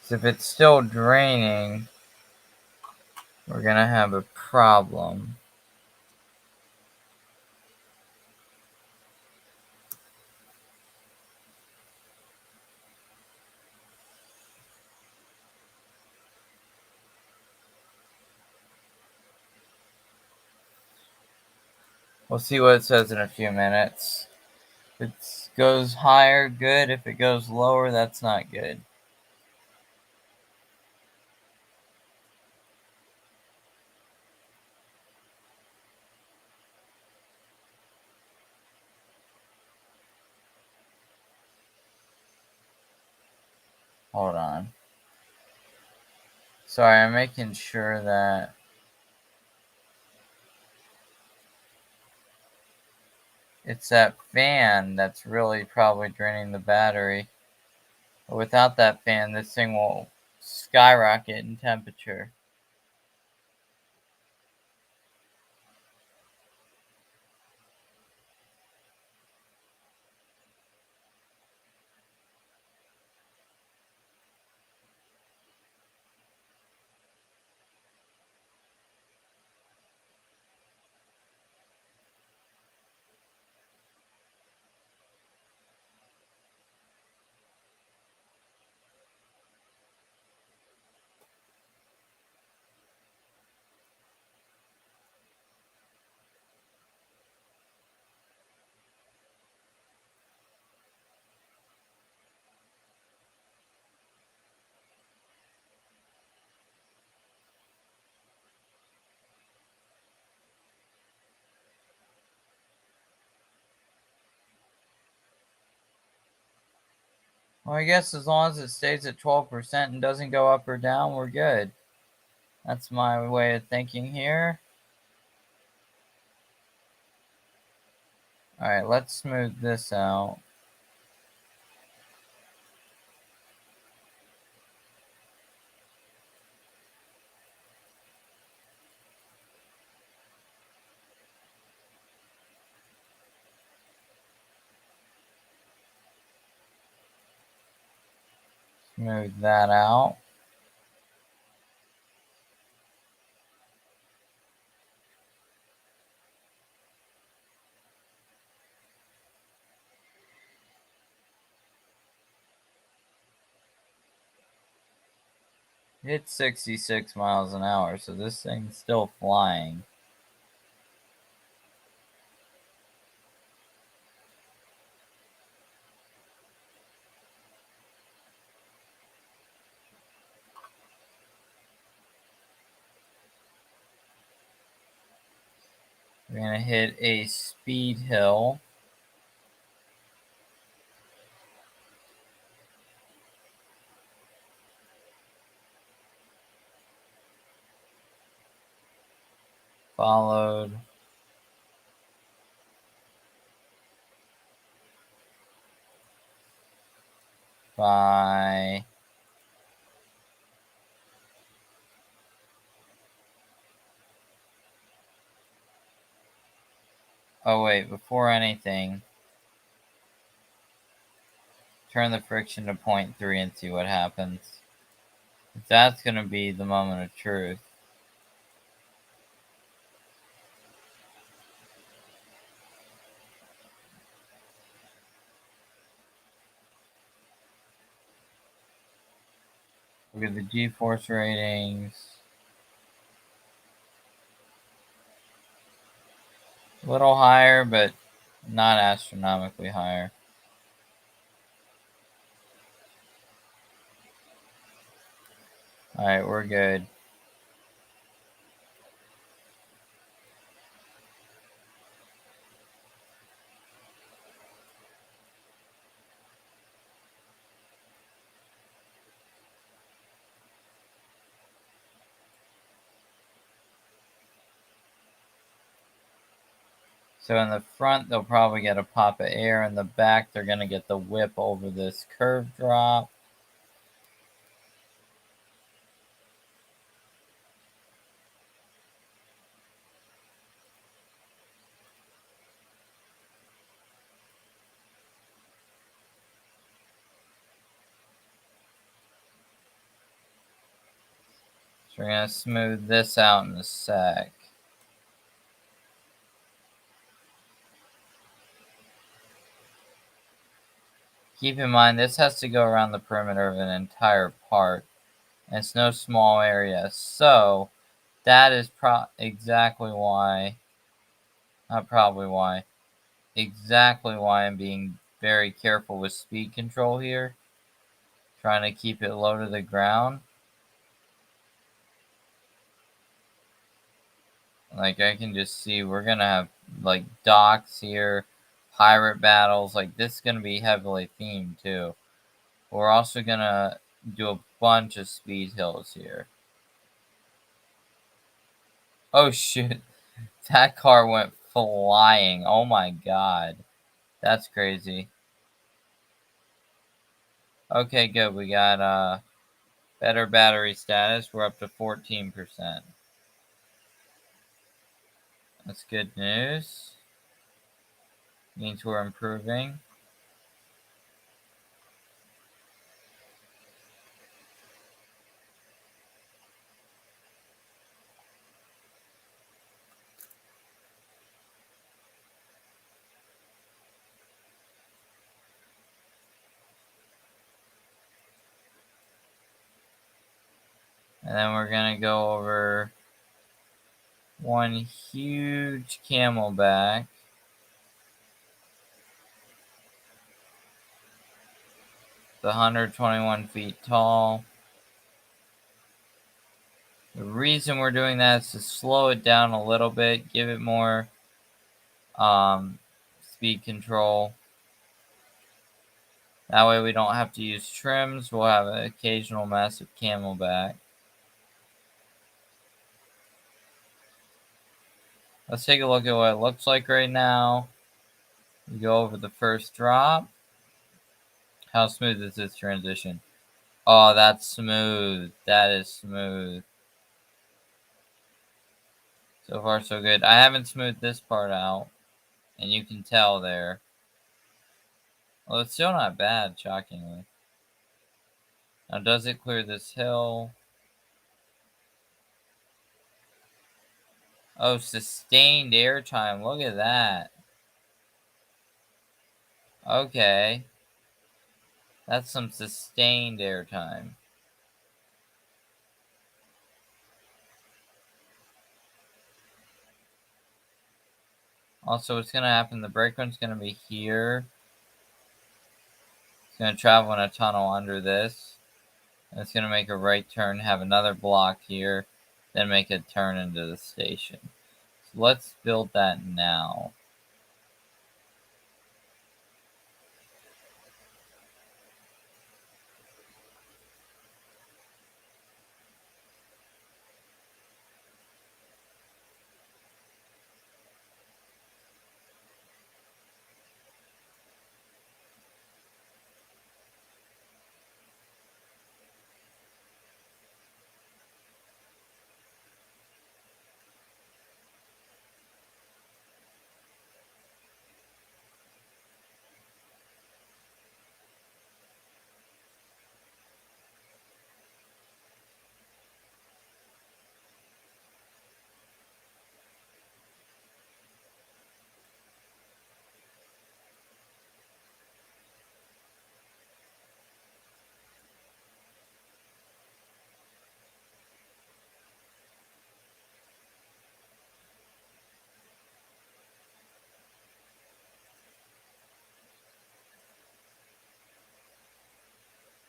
So if it's still draining, we're going to have a problem. We'll see what it says in a few minutes. If it goes higher, good. If it goes lower, that's not good. Hold on. Sorry, I'm making sure that it's that fan that's really probably draining the battery. But without that fan, this thing will skyrocket in temperature. Well, I guess as long as it stays at 12% and doesn't go up or down, we're good. That's my way of thinking here. Alright, let's smooth this out. Smooth that out. It's 66 miles an hour, so this thing's still flying. We're going to hit a speed hill. Followed by oh wait, before anything, turn the friction to 0.3 and see what happens. That's going to be the moment of truth. Look at the G-force ratings. A little higher, but not astronomically higher. Alright, we're good. So in the front, they'll probably get a pop of air. In the back, they're going to get the whip over this curve drop. So we're going to smooth this out in a sec. Keep in mind, this has to go around the perimeter of an entire park. And it's no small area. So that is exactly why, not probably why, exactly why I'm being very careful with speed control here. Trying to keep it low to the ground. Like, I can just see we're going to have, like, docks here, pirate battles. Like, this is going to be heavily themed, too. We're also going to do a bunch of speed hills here. Oh, shoot. That car went flying. Oh, my God. That's crazy. Okay, good. We got better battery status. We're up to 14%. That's good news. Means we're improving. And then we're going to go over one huge camelback. The 121 feet tall. The reason we're doing that is to slow it down a little bit, give it more speed control. That way we don't have to use trims. We'll have an occasional massive camelback. Let's take a look at what it looks like right now. We go over the first drop. How smooth is this transition? Oh, that's smooth. That is smooth. So far, so good. I haven't smoothed this part out, and you can tell there. Well, it's still not bad, shockingly. Now, does it clear this hill? Oh, sustained airtime. Look at that. Okay. That's some sustained airtime. Also, what's going to happen, the brake run's going to be here. It's going to travel in a tunnel under this. And it's going to make a right turn, have another block here, then make a turn into the station. So let's build that now.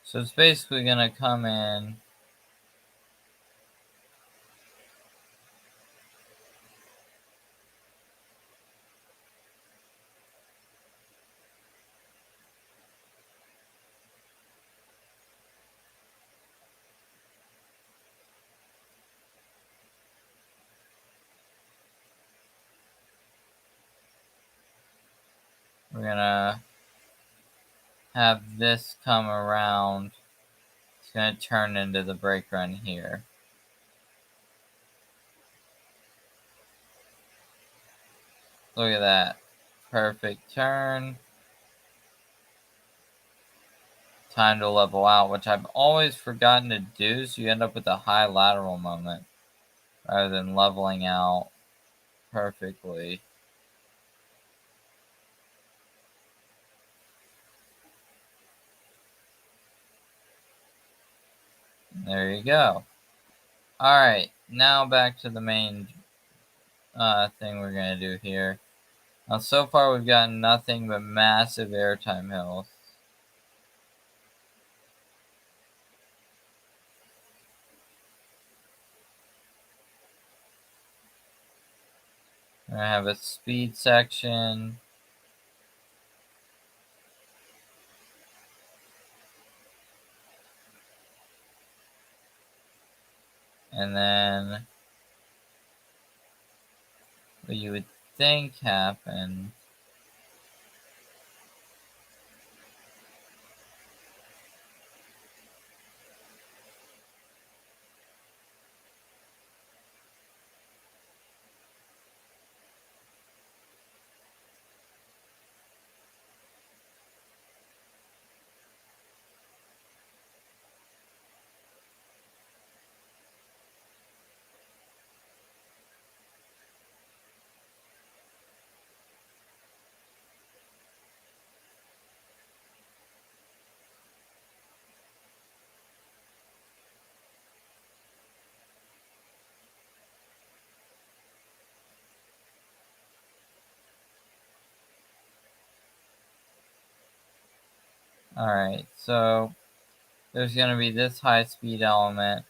So it's basically going to come in. We're going to have this come around. It's going to turn into the brake run here. Look at that. Perfect turn. Time to level out, which I've always forgotten to do, so you end up with a high lateral moment rather than leveling out perfectly. There you go. Alright, now back to the main thing we're going to do here. Now, so far we've gotten nothing but massive airtime hills. We're going to have a speed section. And then what you would think happened. Alright, so there's going to be this high speed element.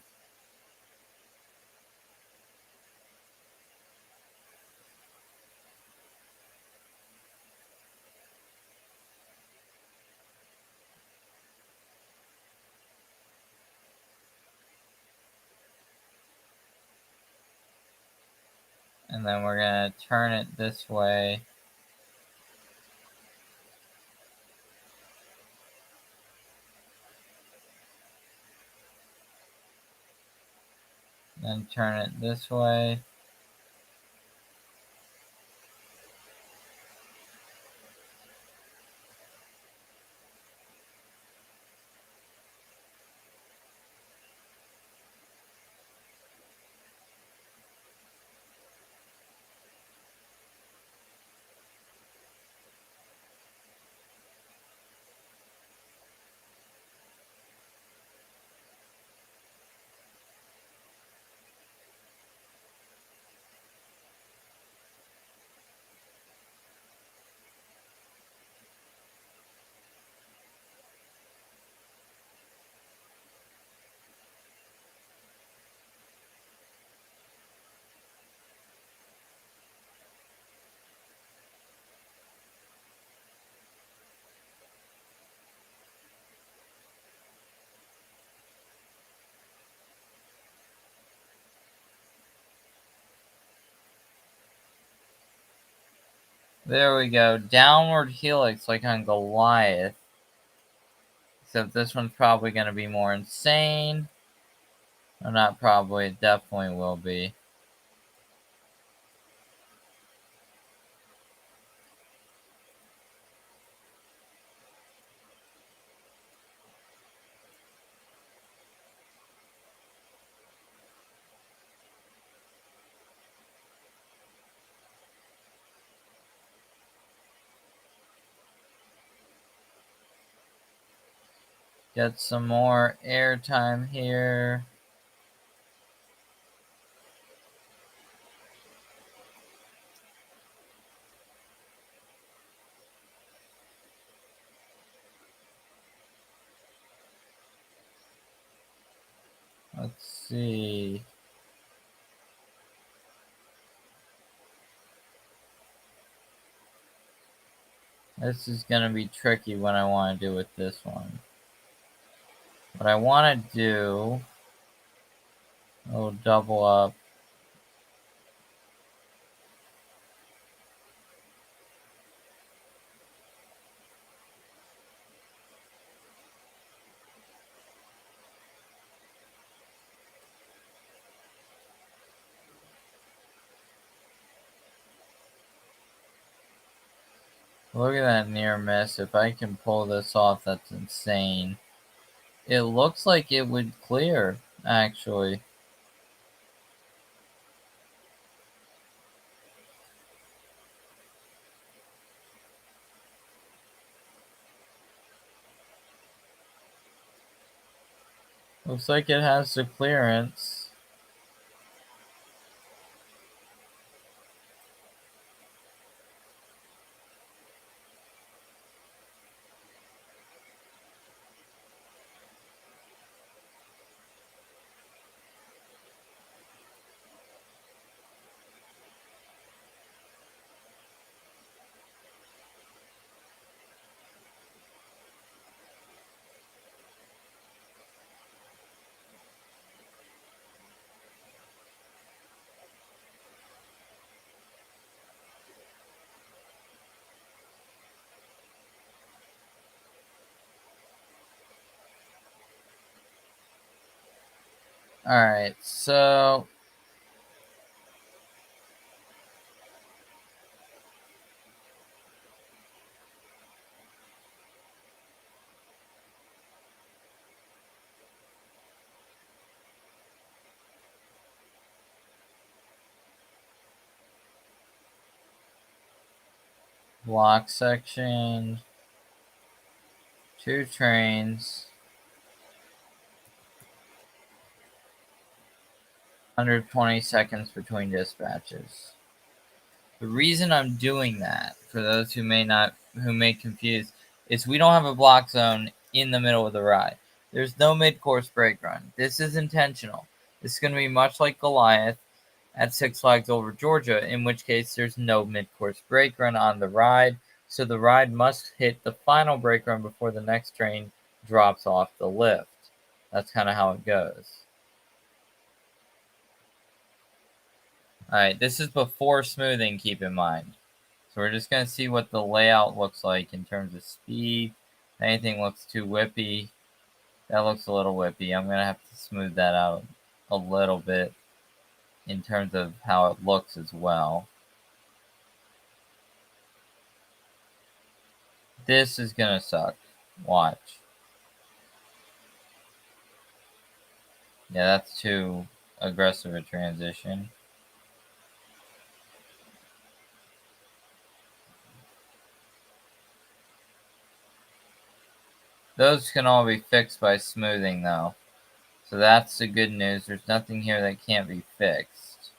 And then we're going to turn it this way. Then turn it this way. There we go. Downward helix like on Goliath. Except this one's probably going to be more insane. Or not probably, it definitely will be. Get some more airtime here. Let's see. This is going to be tricky what I want to do with this one. What I want to do, I'll double up. Look at that near miss. If I can pull this off, that's insane. It looks like it would clear, actually. Looks like it has the clearance. Alright, so block section, 2 trains, 120 seconds between dispatches. The reason I'm doing that, for those who may confuse, is we don't have a block zone in the middle of the ride. There's no mid-course brake run. This is intentional. This is going to be much like Goliath at Six Flags Over Georgia, in which case there's no mid-course brake run on the ride, so the ride must hit the final brake run before the next train drops off the lift. That's kind of how it goes. Alright, this is before smoothing, keep in mind. So we're just going to see what the layout looks like in terms of speed. If anything looks too whippy, that looks a little whippy. I'm going to have to smooth that out a little bit in terms of how it looks as well. This is going to suck. Watch. Yeah, that's too aggressive a transition. Those can all be fixed by smoothing though. So that's the good news. There's nothing here that can't be fixed.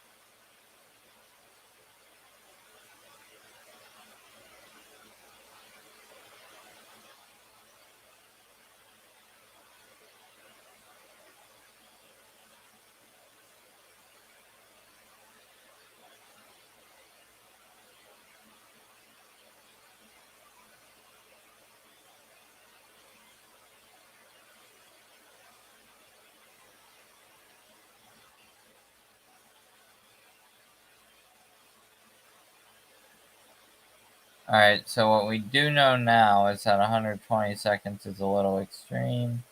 Alright, so what we do know now is that 120 seconds is a little extreme.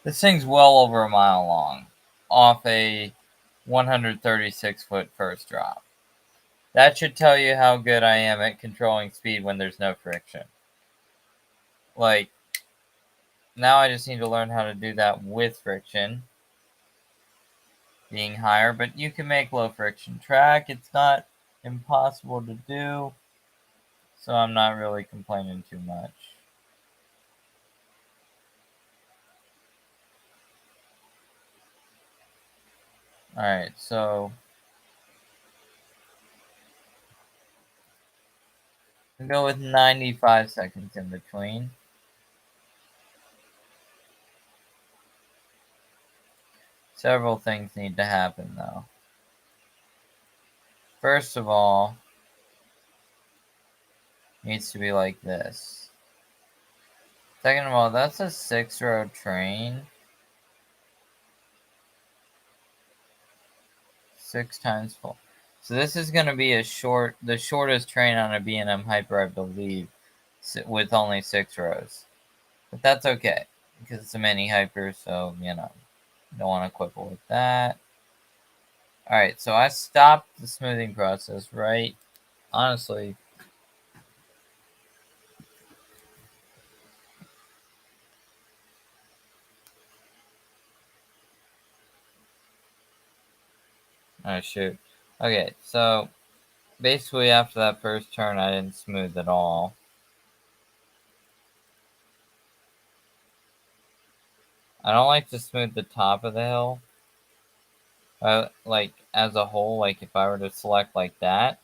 This thing's well over a mile long, off a 136-foot first drop. That should tell you how good I am at controlling speed when there's no friction. Like, now I just need to learn how to do that with friction being higher, but you can make low friction track. It's not impossible to do, so I'm not really complaining too much. Alright, so we'll go with 95 seconds in between. Several things need to happen though. First of all, needs to be like this. Second of all, that's a 6-row train. 6 times 4. So this is going to be the shortest train on a B&M Hyper, I believe, with only 6 rows. But that's okay, because it's a mini Hyper, so, don't want to quibble with that. Alright, so I stopped the smoothing process, right? Honestly, oh shoot. Okay, so basically after that first turn, I didn't smooth at all. I don't like to smooth the top of the hill. Like, as a whole, like if I were to select like that,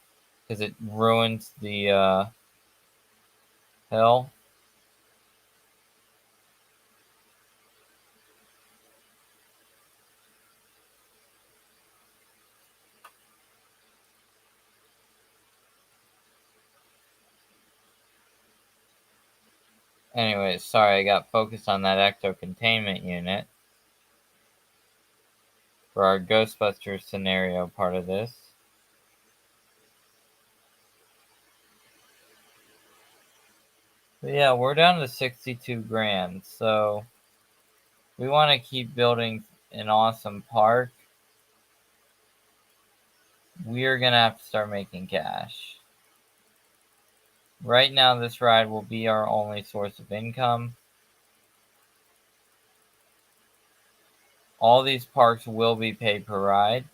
because it ruins the hill. Anyways, sorry, I got focused on that ecto containment unit for our Ghostbusters scenario part of this. But yeah, we're down to 62 grand, so we want to keep building an awesome park. We're gonna have to start making cash. Right now, this ride will be our only source of income. All these parks will be pay per ride.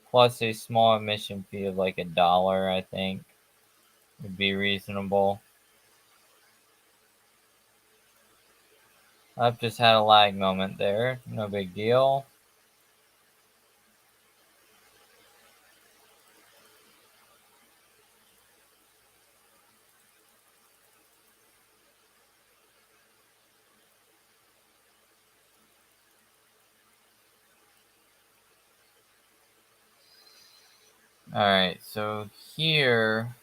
Plus a small admission fee of like $1, I think, would be reasonable. I've just had a lag moment there. No big deal. Alright, so here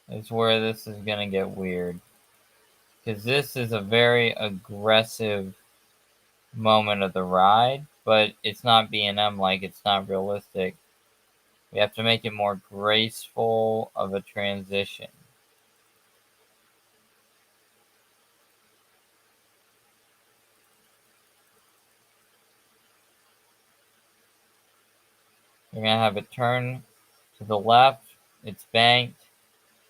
is where this is gonna get weird. Because this is a very aggressive moment of the ride, but it's not B&M, like it's not realistic. We have to make it more graceful of a transition. You're gonna have it turn to the left, it's banked,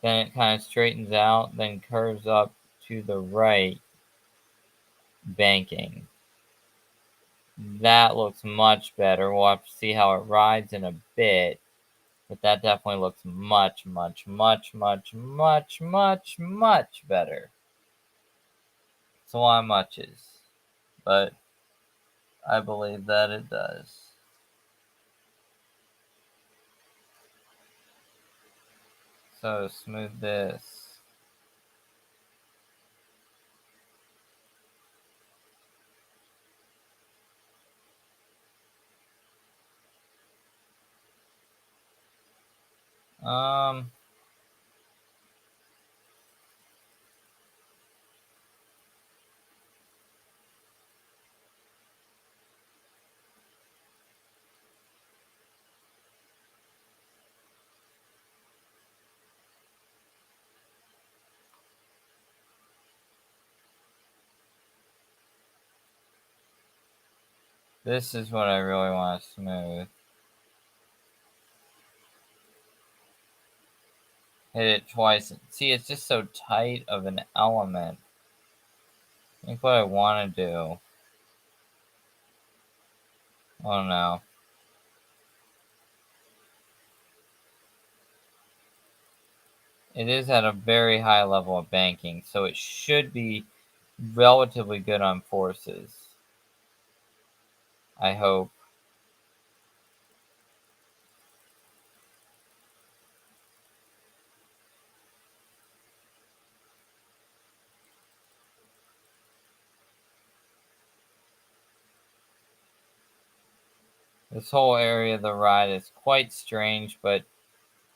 then it kind of straightens out, then curves up to the right, banking. That looks much better. We'll have to see how it rides in a bit, but that definitely looks much, much, much, much, much, much, much better. It's a lot of muches, but I believe that it does. So smooth this. Um, this is what I really want to smooth. Hit it twice. See, it's just so tight of an element. I think what I want to do. Oh no. It is at a very high level of banking, so it should be relatively good on forces. I hope. This whole area of the ride is quite strange, but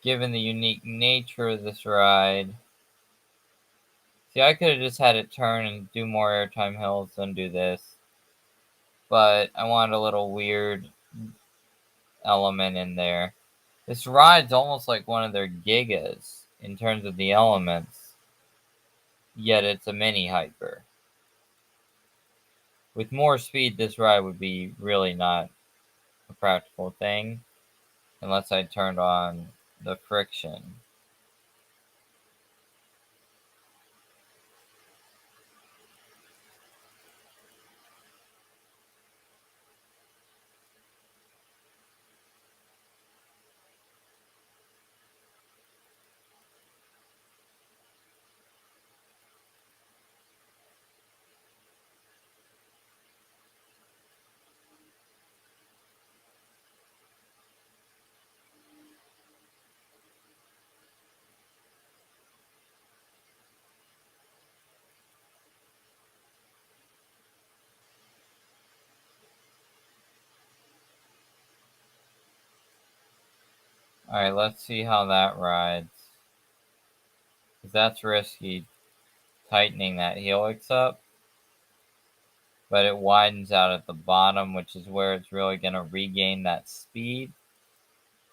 given the unique nature of this ride, see, I could have just had it turn and do more airtime hills than do this, but I wanted a little weird element in there. This ride's almost like one of their gigas in terms of the elements, yet it's a mini hyper. With more speed, this ride would be really not a practical thing unless I turned on the friction. Alright, let's see how that rides. Because that's risky, tightening that helix up. But it widens out at the bottom, which is where it's really going to regain that speed.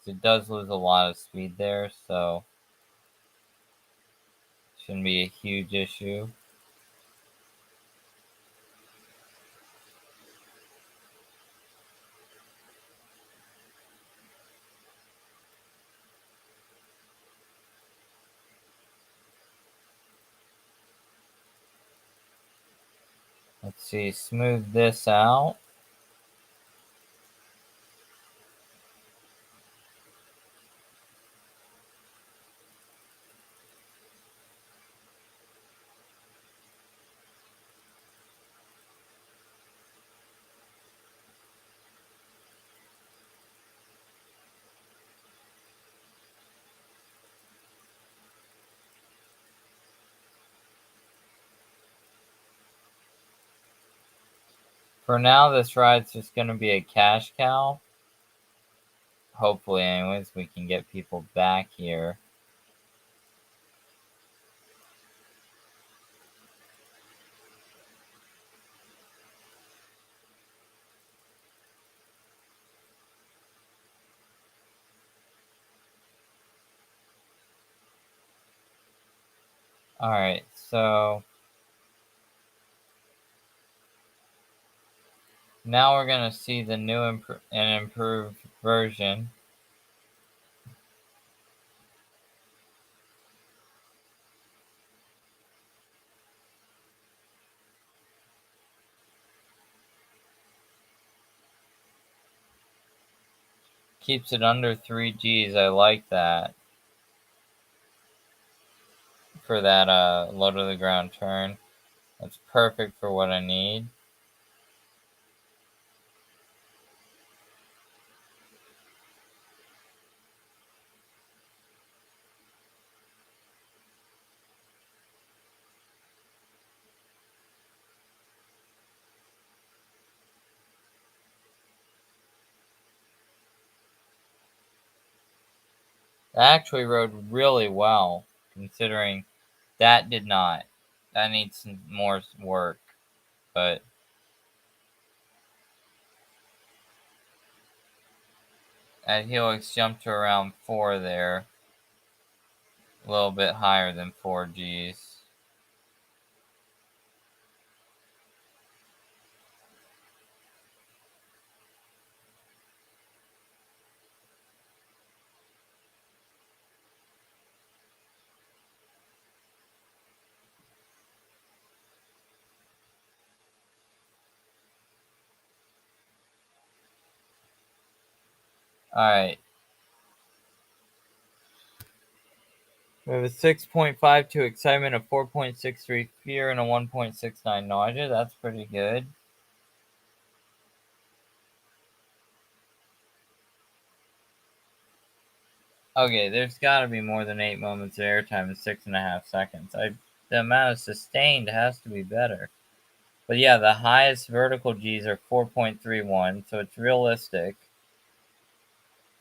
It does lose a lot of speed there, so shouldn't be a huge issue. Let's see, smooth this out. For now, this ride's just going to be a cash cow. Hopefully, anyways, we can get people back here. Alright, so now we're going to see the new and improved version. Keeps it under 3 Gs. I like that. For that low to the ground turn. That's perfect for what I need. That actually rode really well, considering that did not. That needs some more work, but at Helix jumped to around 4 there. A little bit higher than 4 Gs. Alright. We have a 6.52 excitement, a 4.63 fear, and a 1.69 nausea. That's pretty good. Okay, there's got to be more than 8 moments of airtime in 6.5 seconds. The amount of sustained has to be better. But yeah, the highest vertical Gs are 4.31, so it's realistic.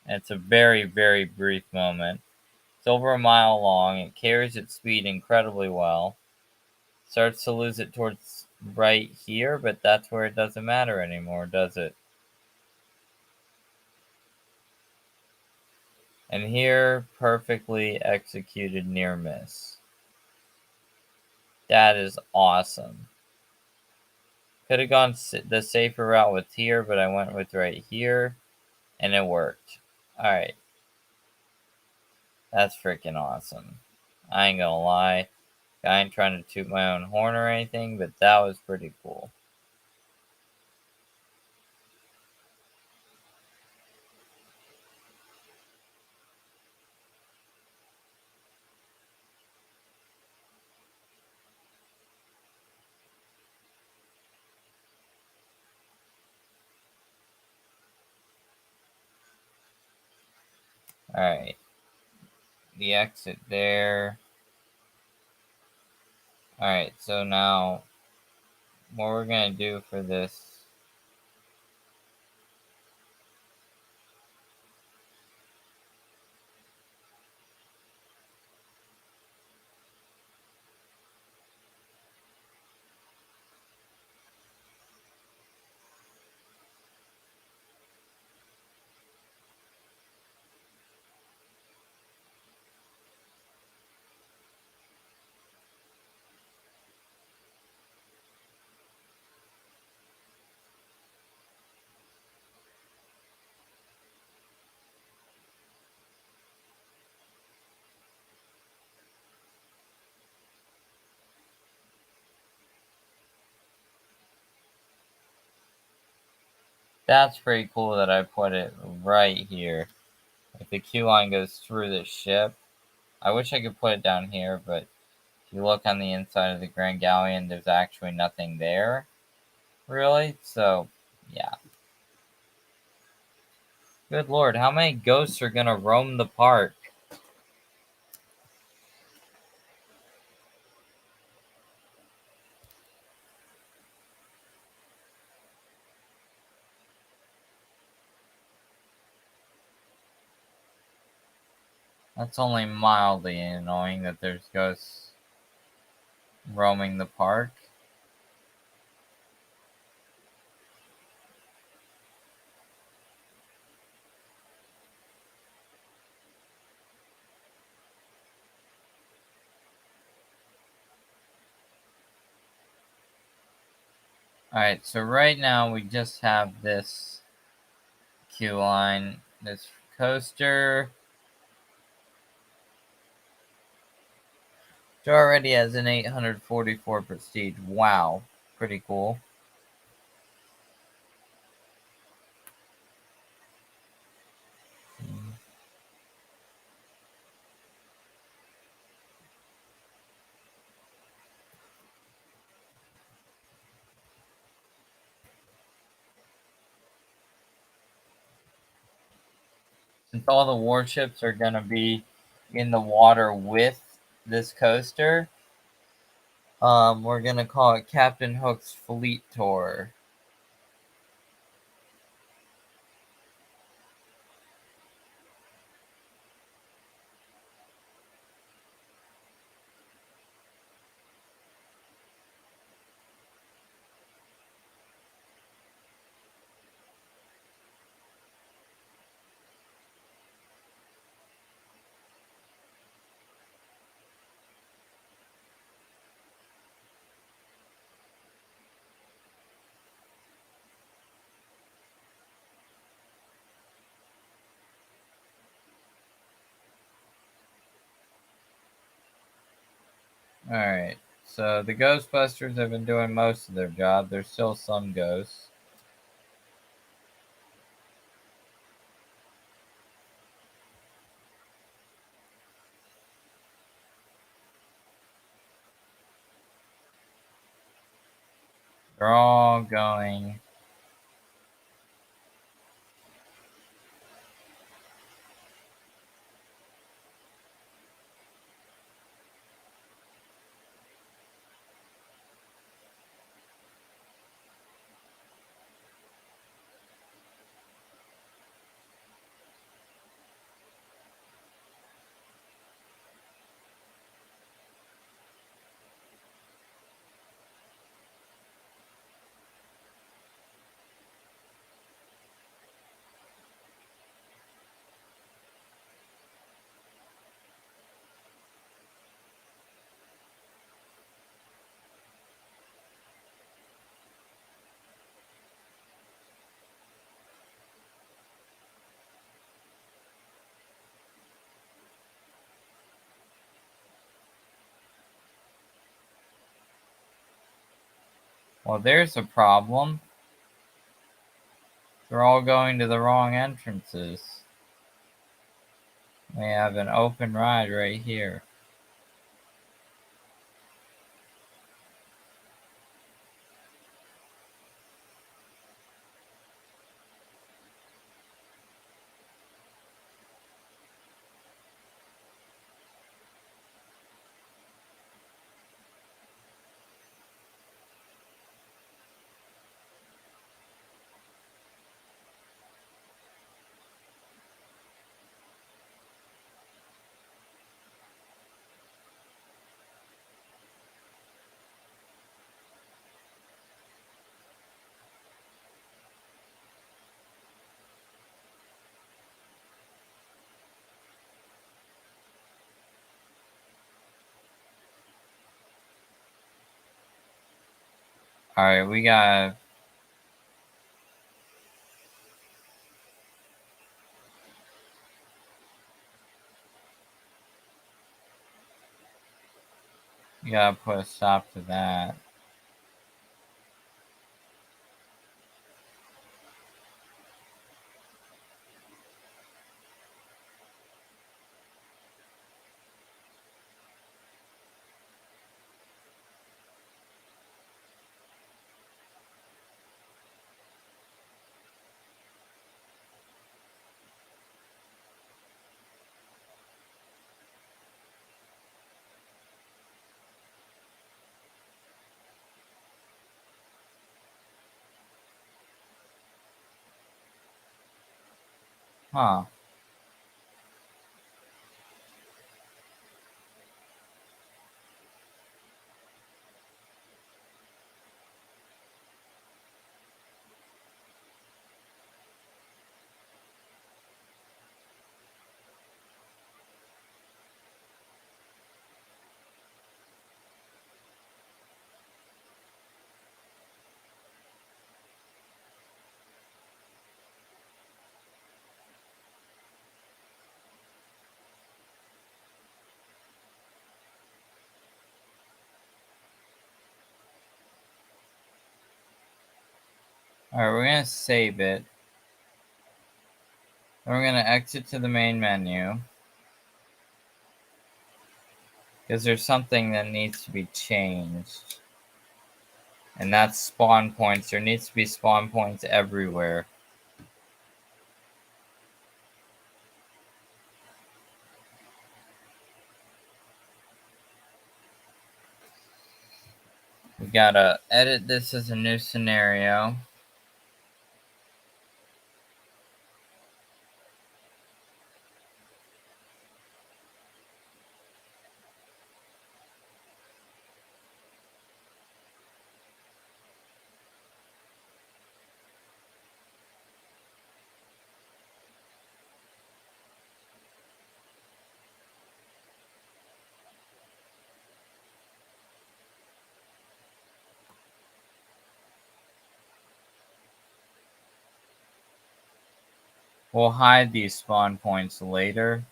And it's a very, very brief moment. It's over a mile long. It carries its speed incredibly well. Starts to lose it towards right here, but that's where it doesn't matter anymore, does it? And here, perfectly executed near miss. That is awesome. Could have gone the safer route with here, but I went with right here, and it worked. Alright. That's freaking awesome. I ain't gonna lie. I ain't trying to toot my own horn or anything, but that was pretty cool. Alright. The exit there. Alright, so now what we're gonna do for this. That's pretty cool that I put it right here. If the queue line goes through the ship, I wish I could put it down here, but if you look on the inside of the Grand Galleon, there's actually nothing there, really. So, yeah. Good lord, how many ghosts are gonna roam the park? That's only mildly annoying that there's ghosts roaming the park. Alright, so right now we just have this queue line, this coaster, which already has an 844 prestige. Wow, pretty cool. Since all the warships are going to be in the water with this coaster, we're going to call it Captain Hook's Fleet Tour. Alright, so the Ghostbusters have been doing most of their job. There's still some ghosts. They're all going. Well, there's a problem. They're all going to the wrong entrances. We have an open ride right here. Alright, we gotta put a stop to that. Huh. Alright, we're going to save it. Then we're going to exit to the main menu. Because there's something that needs to be changed. And that's spawn points. There needs to be spawn points everywhere. We gotta edit this as a new scenario. We'll hide these spawn points later.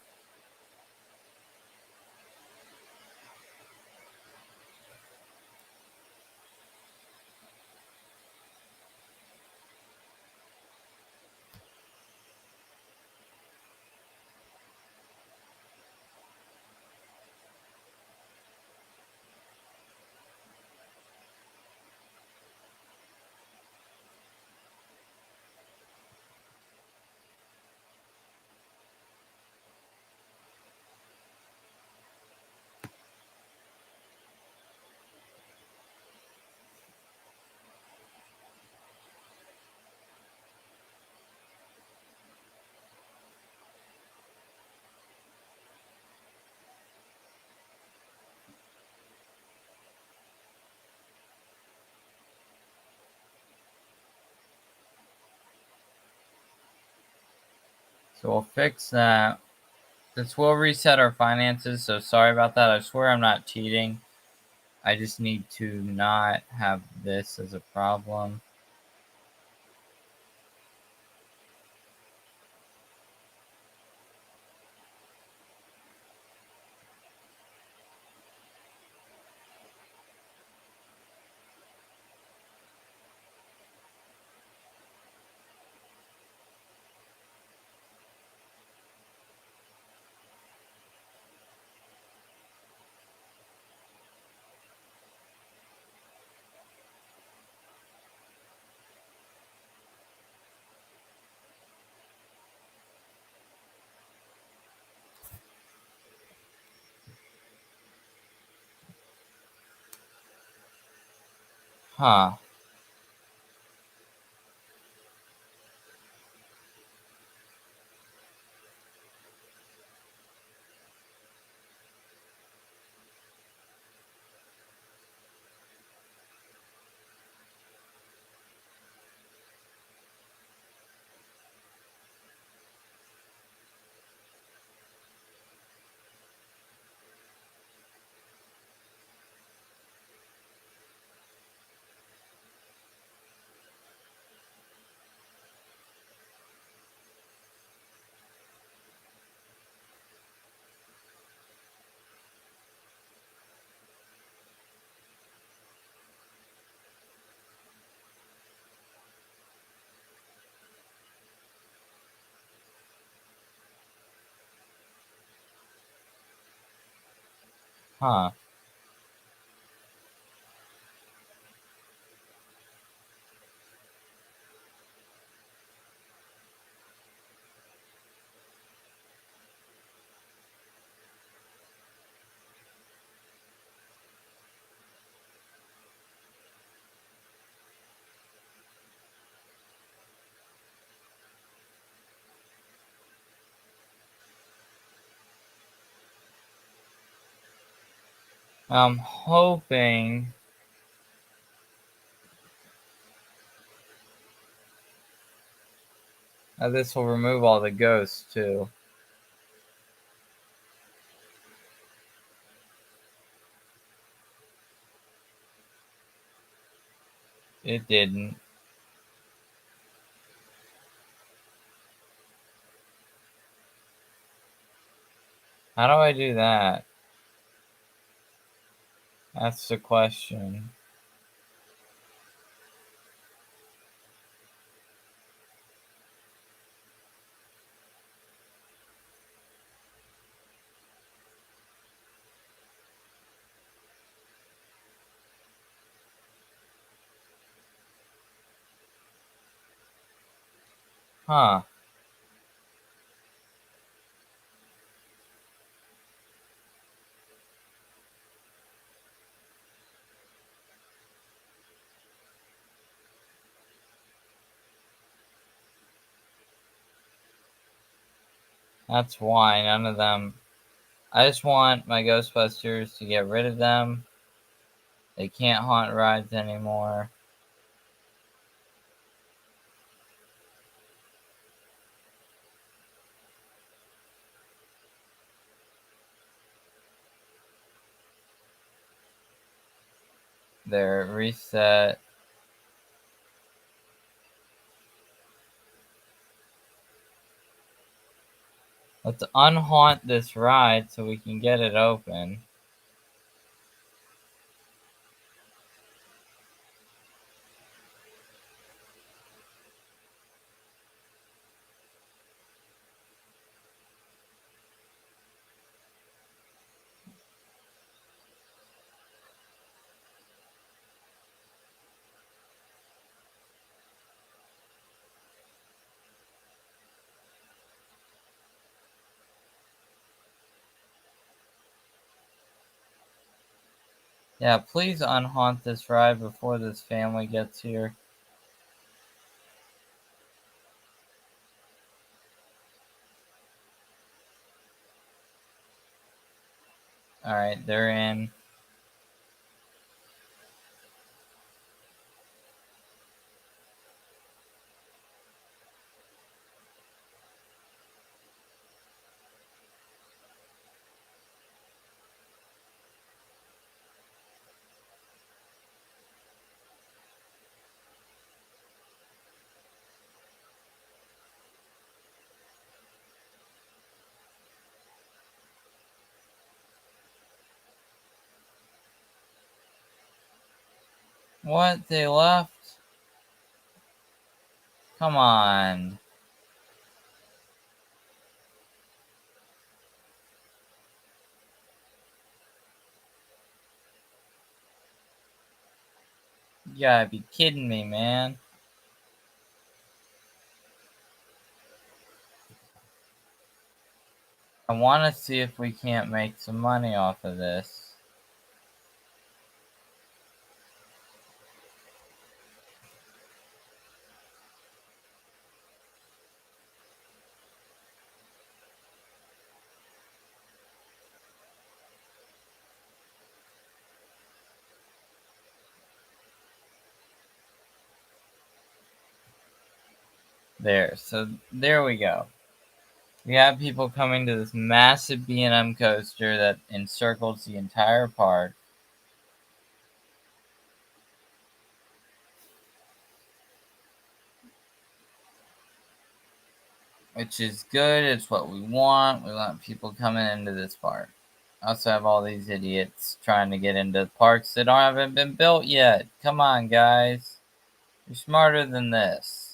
So we'll fix that. This will reset our finances, so sorry about that. I swear I'm not cheating. I just need to not have this as a problem. Huh. Huh. I'm hoping that this will remove all the ghosts too. It didn't. How do I do that? That's the question. Huh. That's why none of them. I just want my Ghostbusters to get rid of them. They can't haunt rides anymore. They're reset. Let's unhaunt this ride so we can get it open. Yeah, please unhaunt this ride before this family gets here. Alright, they're in. What? They left? Come on. You gotta be kidding me, man. I want to see if we can't make some money off of this. There, so there we go. We have people coming to this massive B&M coaster that encircles the entire park. Which is good. It's what we want. We want people coming into this park. I also have all these idiots trying to get into parks that haven't been built yet. Come on, guys. You're smarter than this.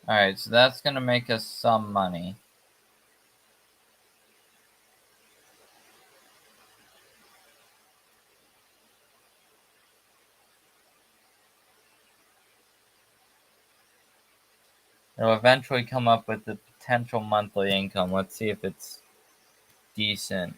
Alright, so that's going to make us some money. It'll eventually come up with the potential monthly income. Let's see if it's decent.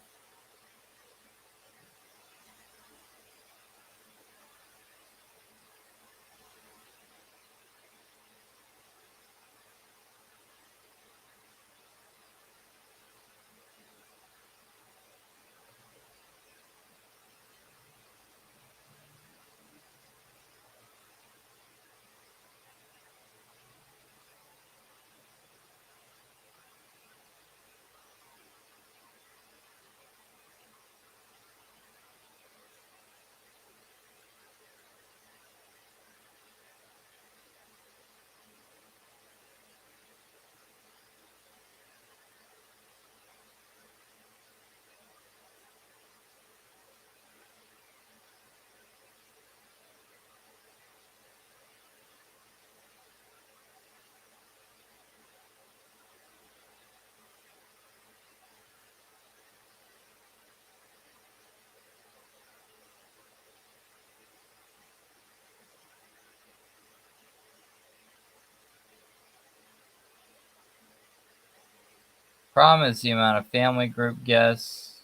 Problem is the amount of family group guests,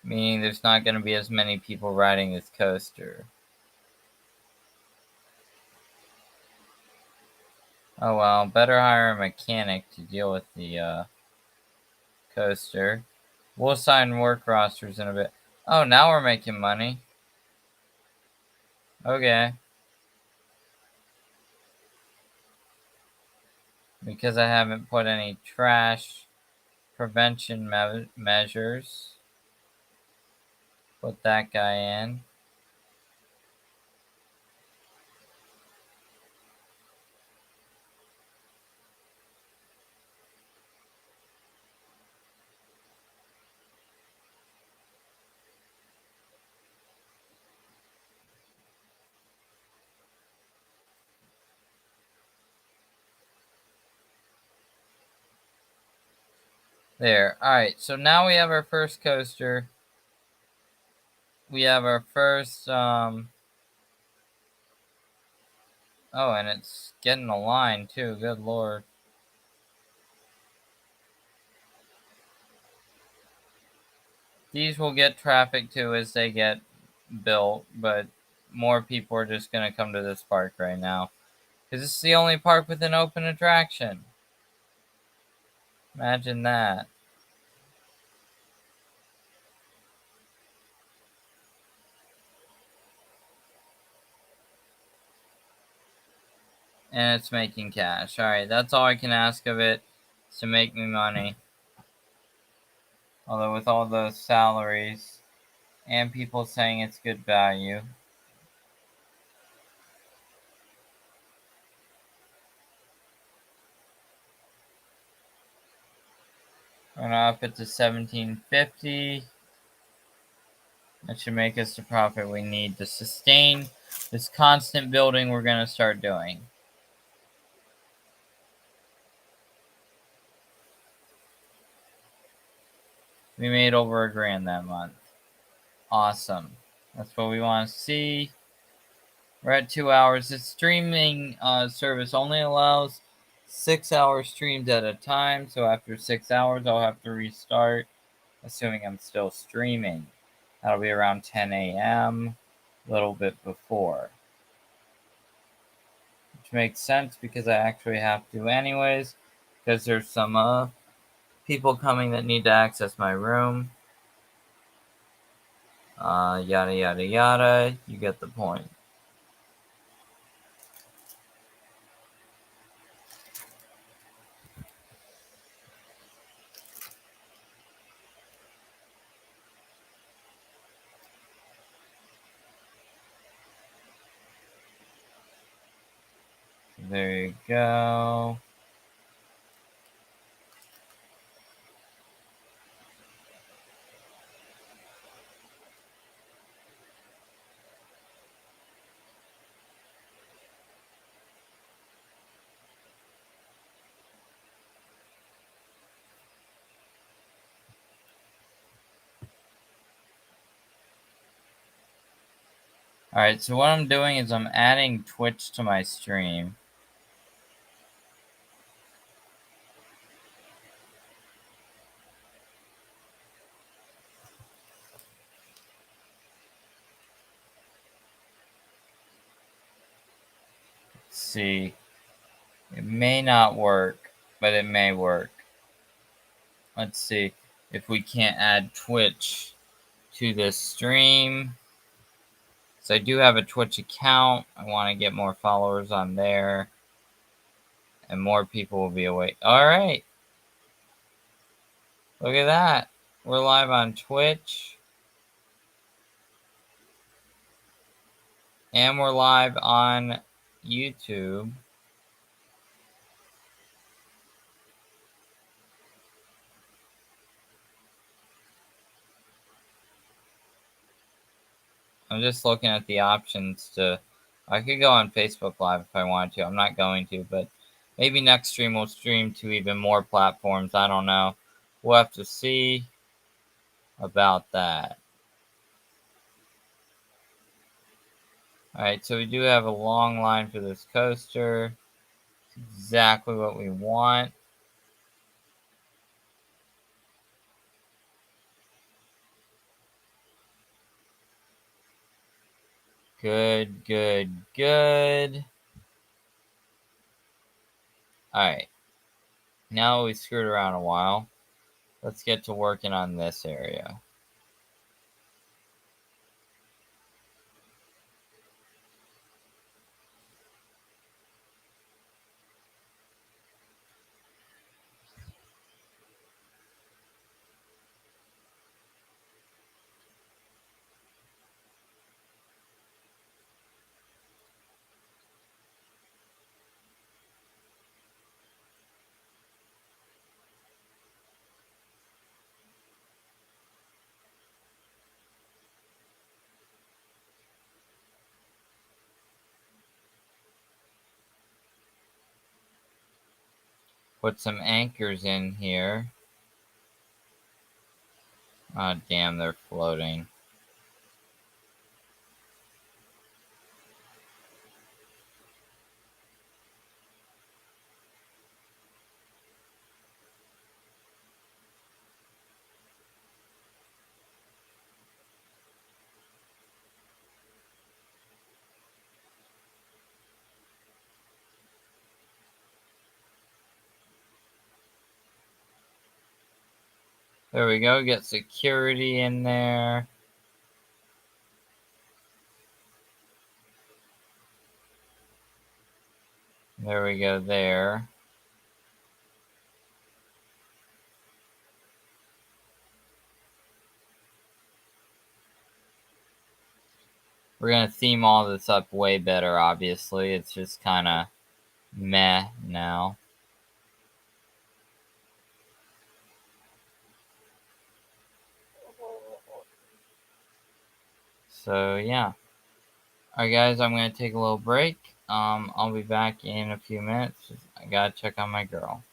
meaning there's not going to be as many people riding this coaster. Oh well, better hire a mechanic to deal with the coaster. We'll assign work rosters in a bit. Oh, now we're making money. Okay. Because I haven't put any trash prevention measures. Put that guy in. There. Alright, so now we have our first coaster. We have our first, oh, and it's getting a line, too. Good lord. These will get traffic, too, as they get built, but more people are just going to come to this park right now. Because this is the only park with an open attraction. Imagine that. And it's making cash. Alright, that's all I can ask of it, is to make me money. Although with all those salaries and people saying it's good value. We're gonna up it to $17.50. That should make us the profit we need to sustain this constant building we're gonna start doing. We made over $1,000 that month. Awesome. That's what we want to see. We're at 2 hours. The streaming service only allows 6 hours streamed at a time. So after 6 hours, I'll have to restart, assuming I'm still streaming. That'll be around 10 a.m., a little bit before. Which makes sense because I actually have to anyways, because there's some people coming that need to access my room. Yada, yada, yada. You get the point. There you go. Alright, so what I'm doing is I'm adding Twitch to my stream. Let's see. It may not work, but it may work. Let's see if we can't add Twitch to this stream. So I do have a Twitch account. I want to get more followers on there. And more people will be awake. Alright. Look at that. We're live on Twitch. And we're live on YouTube. I'm just looking at the options to... I could go on Facebook Live if I wanted to. I'm not going to, but maybe next stream we'll stream to even more platforms. I don't know. We'll have to see about that. Alright, so we do have a long line for this coaster. It's exactly what we want. Good, good, good. Alright. Now we screwed around a while. Let's get to working on this area. Put some anchors in here. Oh, damn, they're floating. There we go. Get security in there. There we go there. We're going to theme all this up way better, obviously. It's just kind of meh now. So, yeah. Alright, guys, I'm going to take a little break. I'll be back in a few minutes. I got to check on my girl.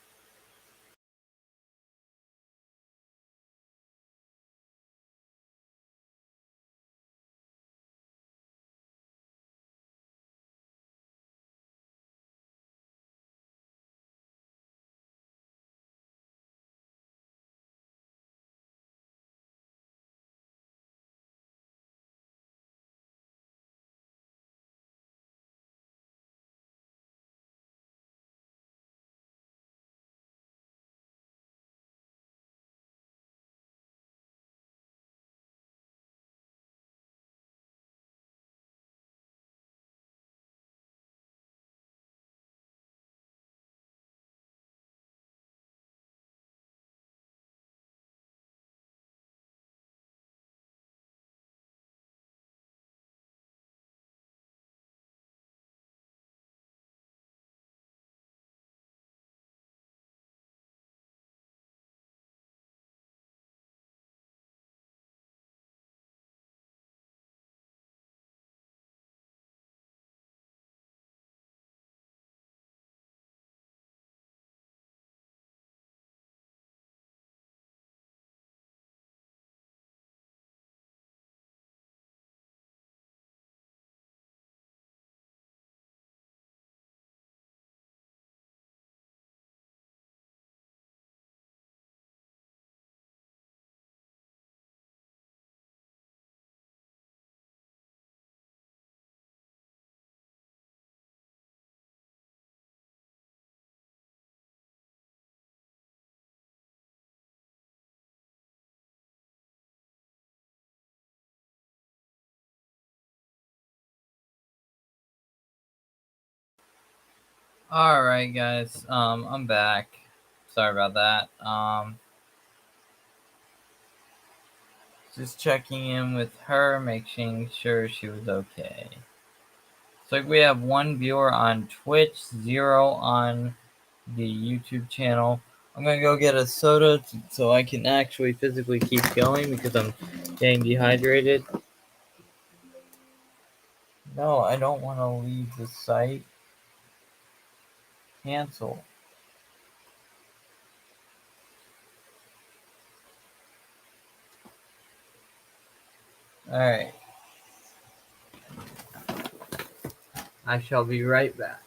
Alright, guys. I'm back. Sorry about that. Just checking in with her, making sure she was okay. So we have 1 viewer on Twitch, 0 on the YouTube channel. I'm gonna go get a soda so I can actually physically keep going because I'm getting dehydrated. No, I don't want to leave the site. Cancel. Alright. I shall be right back.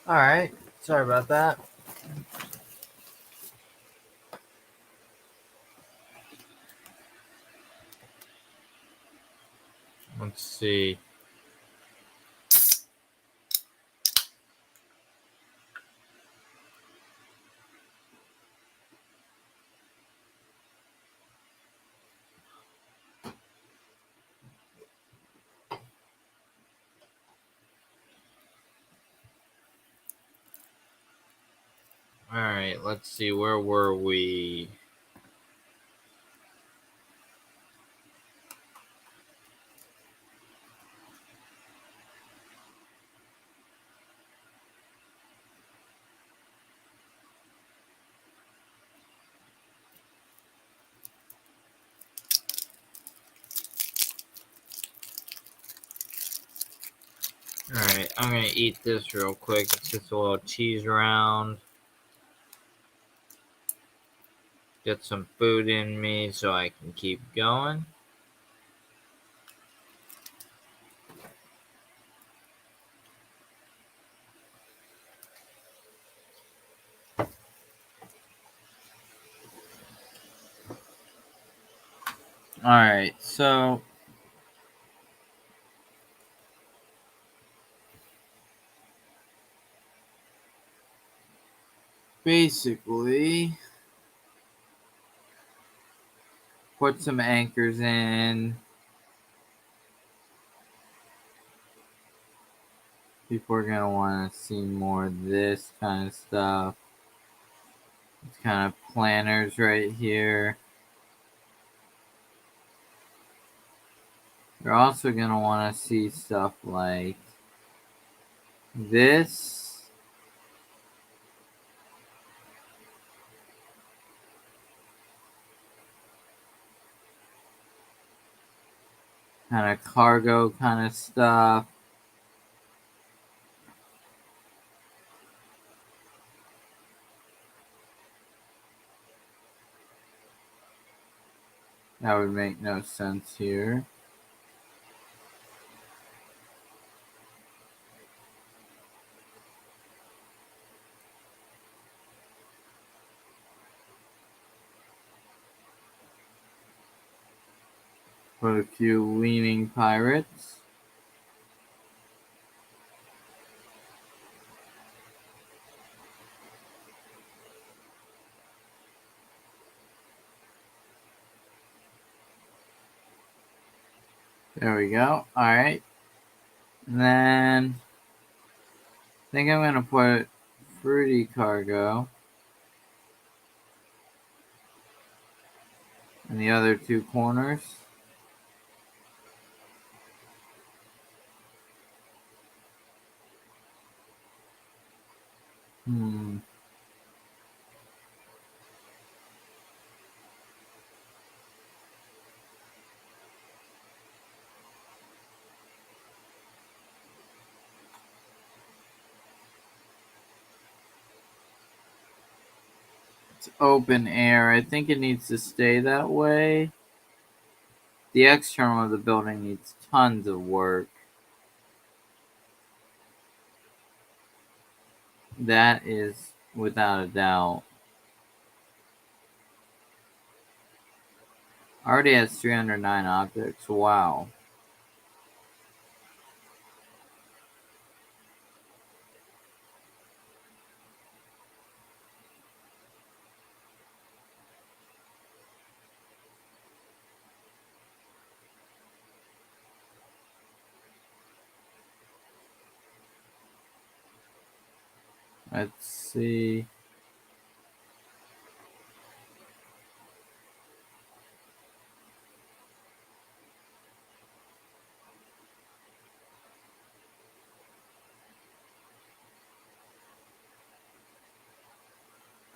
Alright, sorry about that. Let's see. Alright, let's see, where were we? Alright, I'm gonna eat this real quick. It's just a little cheese round. Get some food in me so I can keep going. Alright, so basically put some anchors in. People are gonna want to see more of this kind of stuff. It's kind of planners right here. You're also gonna want to see stuff like this. Kind of cargo kind of stuff. That would make no sense here. Put a few leaning pirates. There we go. Alright. And then I think I'm gonna put fruity cargo in the other two corners. It's open air. I think it needs to stay that way. The external of the building needs tons of work. That is without a doubt. Already has 309 objects. Wow. Let's see.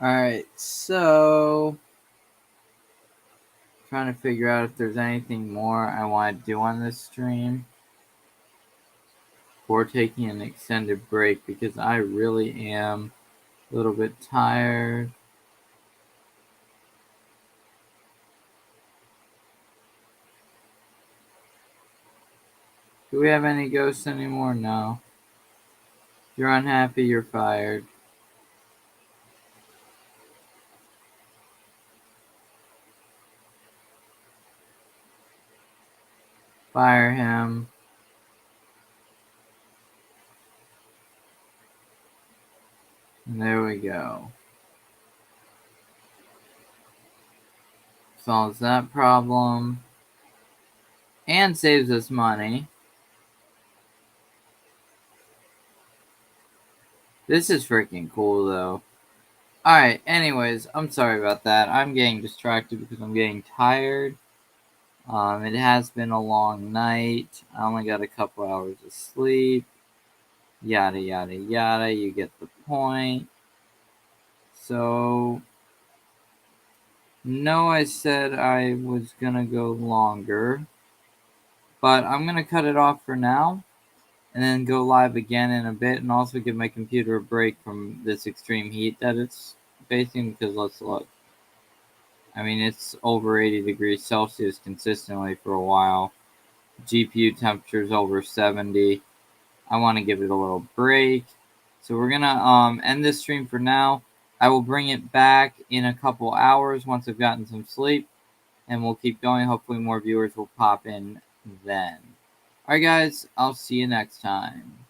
Alright, so trying to figure out if there's anything more I want to do on this stream before taking an extended break, because I really am a little bit tired. Do we have any ghosts anymore? No. If you're unhappy, you're fired. Fire him. And there we go. Solves that problem. And saves us money. This is freaking cool, though. Alright, anyways, I'm sorry about that. I'm getting distracted because I'm getting tired. It has been a long night. I only got a couple hours of sleep. Yada, yada, yada. You get the point. So, no, I said I was gonna go longer. But I'm gonna cut it off for now. And then go live again in a bit. And also give my computer a break from this extreme heat that it's facing. Because let's look. I mean, it's over 80 degrees Celsius consistently for a while. GPU temperature is over 70. I want to give it a little break. So we're going to end this stream for now. I will bring it back in a couple hours once I've gotten some sleep. And we'll keep going. Hopefully more viewers will pop in then. Alright guys, I'll see you next time.